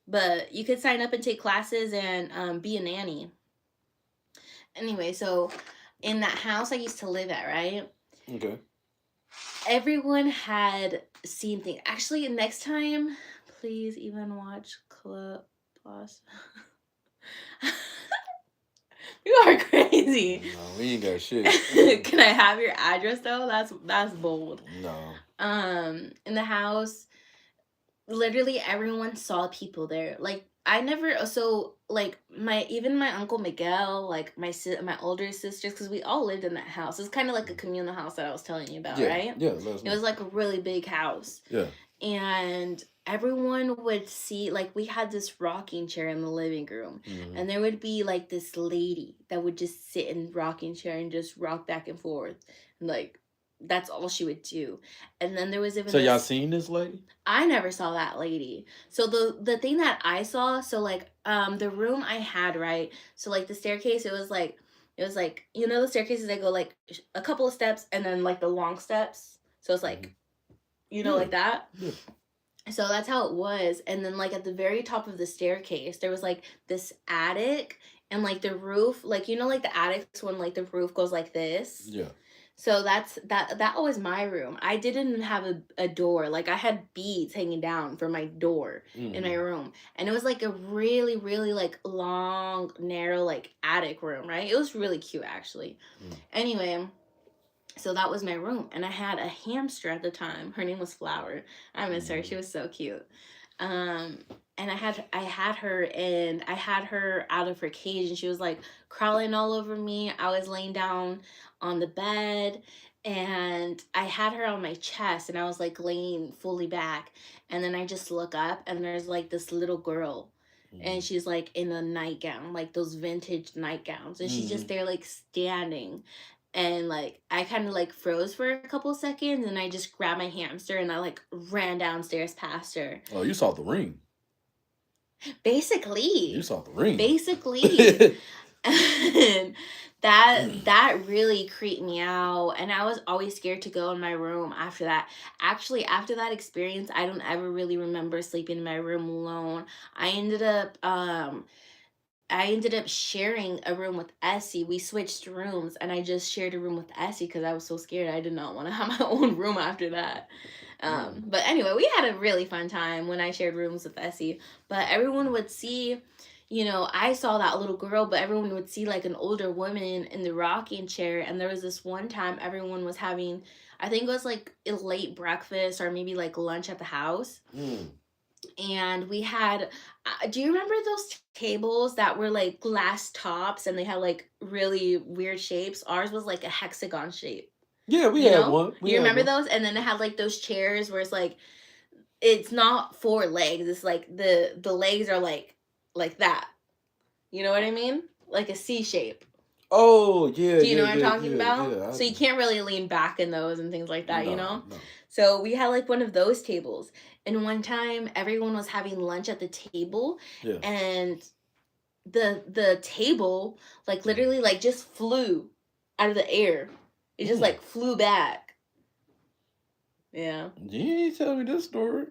But you could sign up and take classes and be a nanny. Anyway, so in that house I used to live at, right? Okay. Everyone had seen things. Actually, next time, please even watch Club Plus. You are crazy. No, we ain't got shit. Can I have your address though? That's bold. No. In the house, literally everyone saw people there. Like I never like my uncle Miguel, like my older sisters, because we all lived in that house. It's kind of like a communal house that I was telling you about, Yeah. right? Yeah. It was like a really big house. Yeah. And everyone would see, like, we had this rocking chair in the living room, and there would be like this lady that would just sit in rocking chair and just rock back and forth, and like that's all she would do. And then there was even So y'all seen this lady? I never saw that lady. So the thing that I saw, so like the room I had, right? So like the staircase, it was like the staircases that go like a couple of steps and then like the long steps. So it's like like that. Yeah. So that's how it was. And then like at the very top of the staircase, there was like this attic, and like the roof, like like the attics when like the roof goes like this. Yeah. So that was my room. I didn't have a door. Like I had beads hanging down for my door in my room. And it was like a really, really like long, narrow like attic room, right? It was really cute actually. Anyway, so that was my room, and I had a hamster at the time. Her name was Flower. I miss her. She was so cute. And I had her, and I had her out of her cage, and she was like crawling all over me. I was laying down on the bed, and I had her on my chest, and I was like laying fully back. And then I just look up, and there's like this little girl, and she's like in a nightgown, like those vintage nightgowns, and she's just there like standing. And like I kind of like froze for a couple seconds, and I just grabbed my hamster and I like ran downstairs past her. Oh, you saw the ring. Basically. You saw the ring. Basically. And that really creeped me out, and I was always scared to go in my room after that. Actually, after that experience, I don't ever really remember sleeping in my room alone. I ended up sharing a room with Essie. We switched rooms, and I just shared a room with Essie because I was so scared. I did not want to have my own room after that. But anyway, we had a really fun time when I shared rooms with Essie. But everyone would see, I saw that little girl, but everyone would see like an older woman in the rocking chair. And there was this one time everyone was having I think it was like a late breakfast or maybe like lunch at the house. And we had, do you remember those tables that were like glass tops and they had like really weird shapes? Ours was like a hexagon shape. Yeah, we You had know? one. We You had remember one. those? And then it had like those chairs where it's like, it's not four legs. It's like the legs are like that. You know what I mean? Like a C shape. Oh, yeah, Do you yeah, know what I'm yeah, talking yeah, about? yeah. So you can't really lean back in those and things like that, you know? No. So we had like one of those tables. And one time everyone was having lunch at the table Yeah. and the table like literally like just flew out of the air. It just like flew back. Yeah. You ain't tell me this story.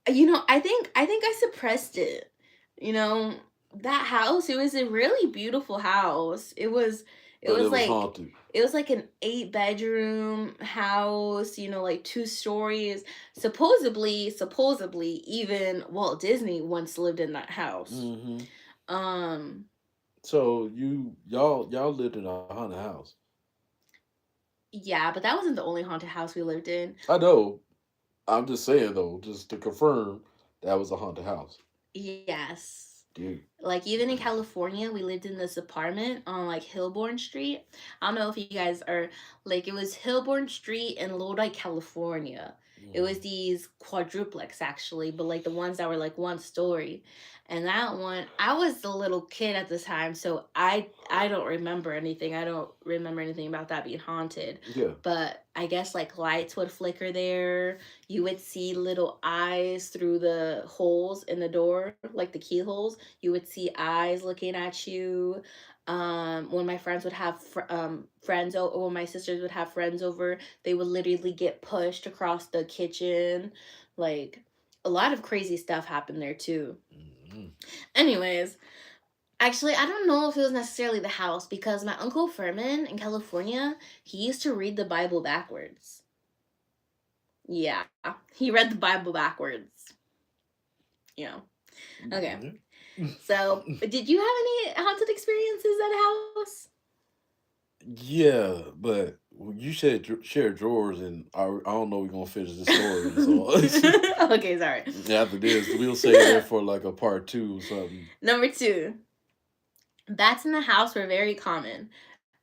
You know, I think I suppressed it. You know, that house, it was a really beautiful house. But it was like haunted. it was like an 8-bedroom house, you know, like 2 stories. Supposedly even Walt Disney once lived in that house. Um So y'all lived in a haunted house. yeah, but that wasn't the only haunted house we lived in. I know. I'm just saying though, just to confirm, that was a haunted house. Yes. Dude. Like even in California, we lived in this apartment on like Hillborn Street. I don't know if you guys are like, it was Hillborn Street in Lodi, California. It was these quadruplex actually, but like the ones that were like one story. And that one, I was a little kid at the time, so I don't remember anything. I don't remember anything about that being haunted. Yeah. But I guess like lights would flicker there. You would see little eyes through the holes in the door, like the keyholes. You would see eyes looking at you. When my friends would have friends over, when my sisters would have friends over, they would literally get pushed across the kitchen. Like a lot of crazy stuff happened there too. Anyways, actually, I don't know if it was necessarily the house because my uncle Furman in California, he used to read the Bible backwards. Yeah, he read the Bible backwards. You know. Okay. So, did you have any haunted experiences at a house? Yeah, but you said share drawers, and I don't know we're gonna finish the story. So Okay, sorry. after this, we'll save it for like a part 2 or something. Number 2. Bats in the house were very common.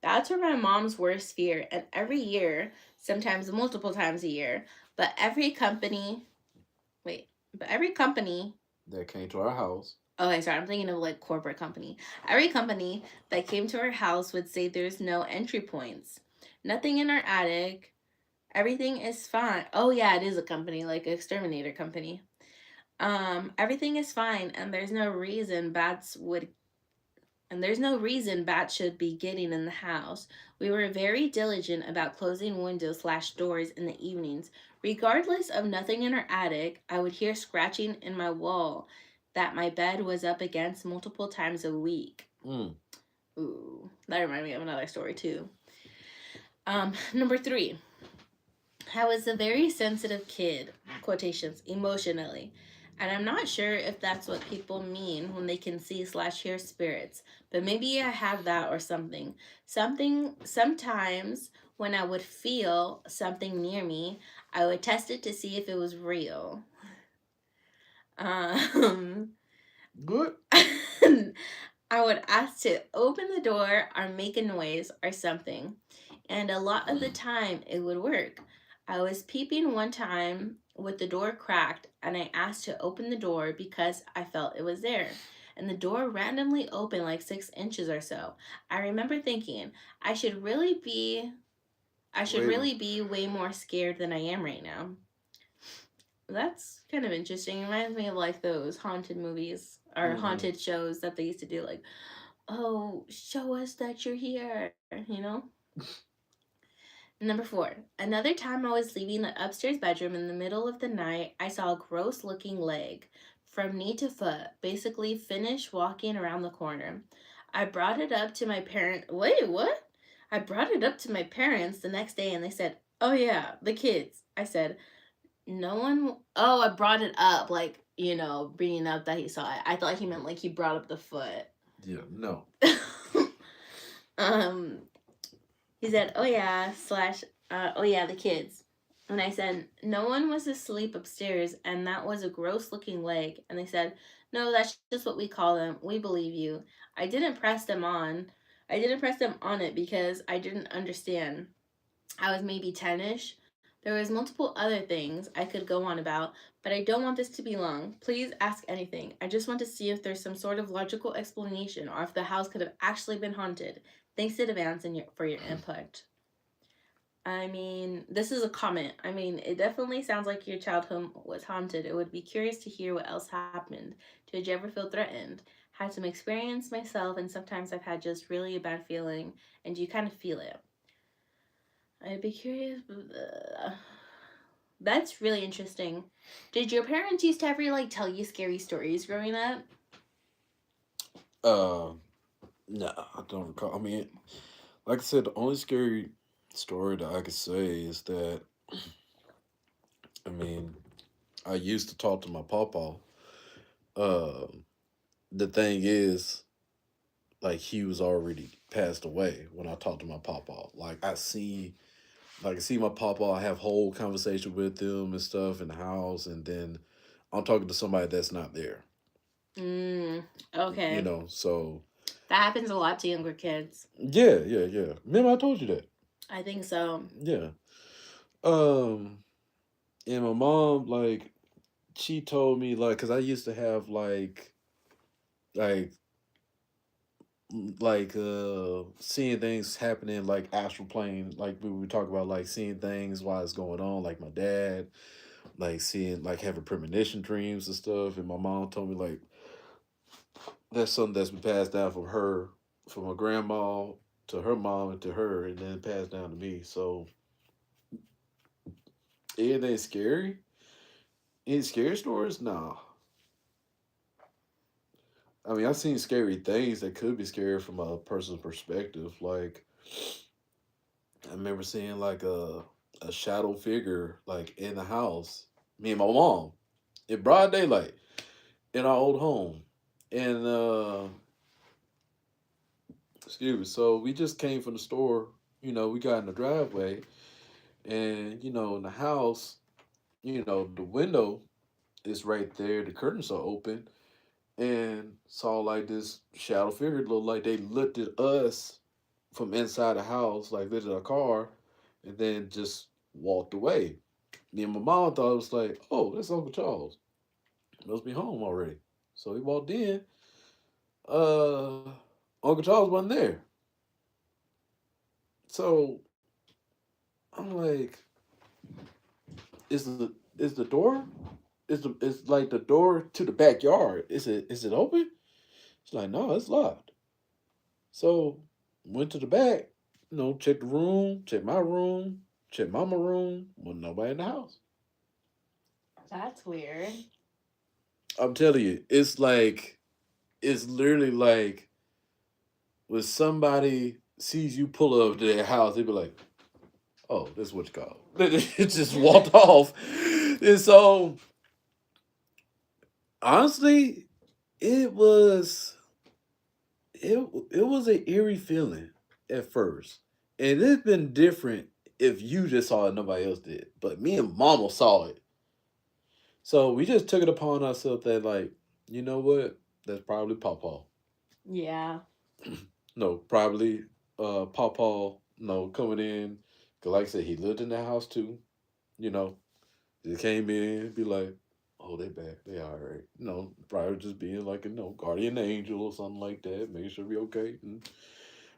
Bats were my mom's worst fear, and every year, sometimes multiple times a year, but every company That came to our house. okay, sorry, I'm thinking of like corporate company. Every company that came to our house would say there's no entry points. Nothing in our attic. Everything is fine. Oh yeah, it is a company, like an exterminator company. Everything is fine and there's no reason bats should be getting in the house. We were very diligent about closing windows/doors in the evenings. Regardless of nothing in our attic, I would hear scratching in my wall that my bed was up against multiple times a week. Ooh, that reminded me of another story too. Number 3. I was a very sensitive kid, quotations, emotionally. And I'm not sure if that's what people mean when they can see/hear spirits, but maybe I have that or something. Sometimes when I would feel something near me, I would test it to see if it was real. Good. I would ask to open the door or make a noise or something. And a lot of the time it would work. I was peeping one time with the door cracked and I asked to open the door because I felt it was there. And the door randomly opened like 6 inches or so. I remember thinking, I should really be way more scared than I am right now. That's kind of interesting. It reminds me of like those haunted movies or haunted shows that they used to do, like, oh, show us that you're here, you know? Number 4. Another time I was leaving the upstairs bedroom in the middle of the night, I saw a gross looking leg from knee to foot, basically finished walking around the corner. I brought it up to my parents. Wait, what? I brought it up to my parents the next day and they said, oh yeah, the kids. I said, no one. Oh, I brought it up, like, you know, bringing up that he saw it. I thought he meant like he brought up the foot. Yeah, no. He said, oh yeah, Oh yeah, the kids. And I said, no one was asleep upstairs, and that was a gross looking leg. And they said, no, that's just what we call them. We believe you. I didn't press them on. I didn't press them on it because I didn't understand. I was maybe 10ish. There was multiple other things I could go on about, but I don't want this to be long. Please ask anything. I just want to see if there's some sort of logical explanation or if the house could have actually been haunted. Thanks in advance for your input. I mean, this is a comment. I mean, it definitely sounds like your childhood was haunted. It would be curious to hear what else happened. Did you ever feel threatened? Had some experience myself, and sometimes I've had just really a bad feeling, and you kind of feel it. I'd be curious. That's really interesting. Did your parents used to ever like tell you scary stories growing up? Uh, no, I don't recall. I mean, like I said, the only scary story that I could say is that I mean, I used to talk to my papa. Um, the thing is, like he was already passed away when I talked to my papa. I see my papa. I have whole conversation with him and stuff in the house, and then I'm talking to somebody that's not there. Mm, You okay. know, so That happens a lot to younger kids. yeah, yeah, yeah. Remember I told you that. I think so. Yeah. Um, and my mom, like, she told me, like, because I used to have like seeing things happening like astral plane, like we were talking about, like seeing things while it's going on, like my dad, like seeing, like having premonition dreams and stuff. And my mom told me like that's something that's been passed down from her, from her grandma to her mom and to her, and then passed down to me. So anything scary? Any scary stories? Nah. I mean, I've seen scary things that could be scary from a person's perspective. Like I remember seeing like a shadow figure like in the house. Me and my mom in broad daylight in our old home, and excuse me. So we just came from the store. You know, we got in the driveway, and you know, in the house, you know, the window is right there. The curtains are open, and saw like this shadow figure look like they looked at us from inside the house, like looked at our car, and then just walked away. Me and my mom thought it was like, oh, that's Uncle Charles. Must be home already. So we walked in. Uh, Uncle Charles wasn't there. So I'm like, is the door? Is like the door to the backyard? Is it open? She's like, no, it's locked. So went to the back, you know, checked the room, checked my room, checked mama room. Wasn't nobody in the house. That's weird. I'm telling you, it's literally like when somebody sees you pull up to their house, they be like, "Oh, this is what you call." It just walked off, and so honestly, it was it was an eerie feeling at first, and it's been different if you just saw it, nobody else did. But me and Mama saw it, so we just took it upon ourselves that like, you know what, that's probably Pawpaw. Yeah. No, probably Pawpaw. No, coming in, cause like I said, he lived in that house too. You know, he came in, be like, "Oh, they back, they all right." No, probably just being like a no guardian angel or something like that, making sure we okay, and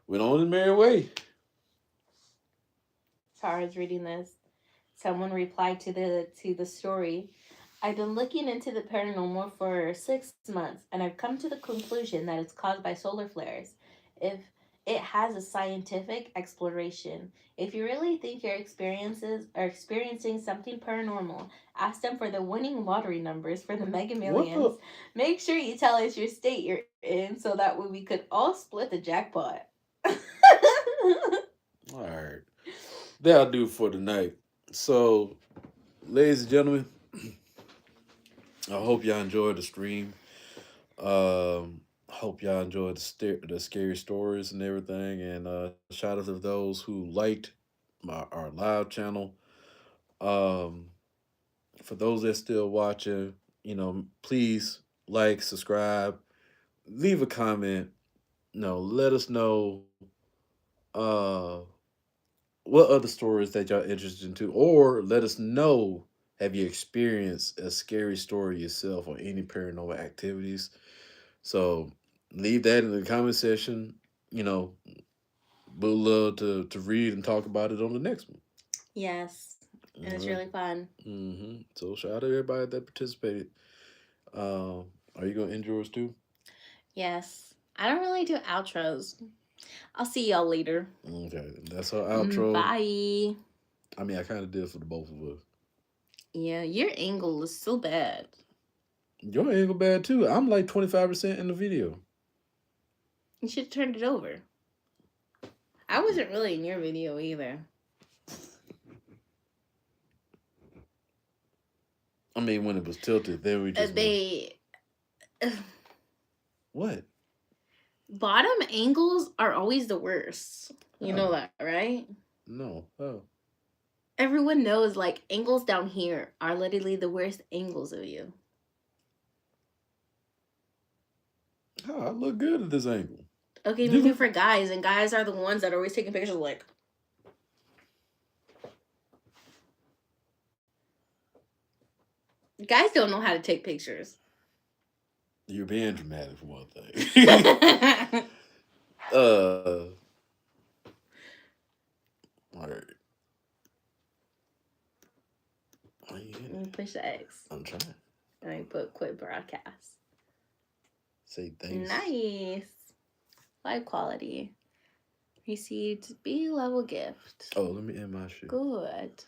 went on his merry way. Tara's reading this. Someone replied to the story. I've been looking into the paranormal for 6 months, and I've come to the conclusion that it's caused by solar flares. If it has a scientific exploration. If you really think your experiences are experiencing something paranormal, ask them for the winning lottery numbers for the Mega What Millions. the? Make sure you tell us your state you're in so that way we could all split the jackpot. All right, that'll do for tonight. So, ladies and gentlemen, I hope y'all enjoyed the stream. Hope y'all enjoyed the scary stories and everything. And shout out to those who liked our live channel. Um, for those that still watching, please like, subscribe, leave a comment. Let us know uh what other stories that y'all interested into, or let us know, have you experienced a scary story yourself or any paranormal activities? So leave that in the comment section. You know, we'll love to read and talk about it on the next one. Yes. And All it's right. really fun. So shout out to everybody that participated. Are you gonna end yours too? Yes. I don't really do outros. I'll see y'all later. Okay, that's our outro. Bye. I mean, I kind of did for the both of us. Yeah, your angle is so bad. Your angle bad too. I'm like 25% in the video. You should have turned it over. I wasn't really in your video either. I mean, when it was tilted, then we just moved. They What? bottom angles are always the worst. You know Oh, that, right? no. Oh. Everyone knows like angles down here are literally the worst angles of you. Oh, I look good at this angle. Okay, You maybe look. for guys, and guys are the ones that are always taking pictures like. Guys don't know how to take pictures. You're being dramatic for one thing. uh. All right. Why you hitting Let me it? push the X. I'm trying. And I put quit broadcast. Say thanks. Nice. Live quality. Received B level gift. Oh, let me end my shit. Good.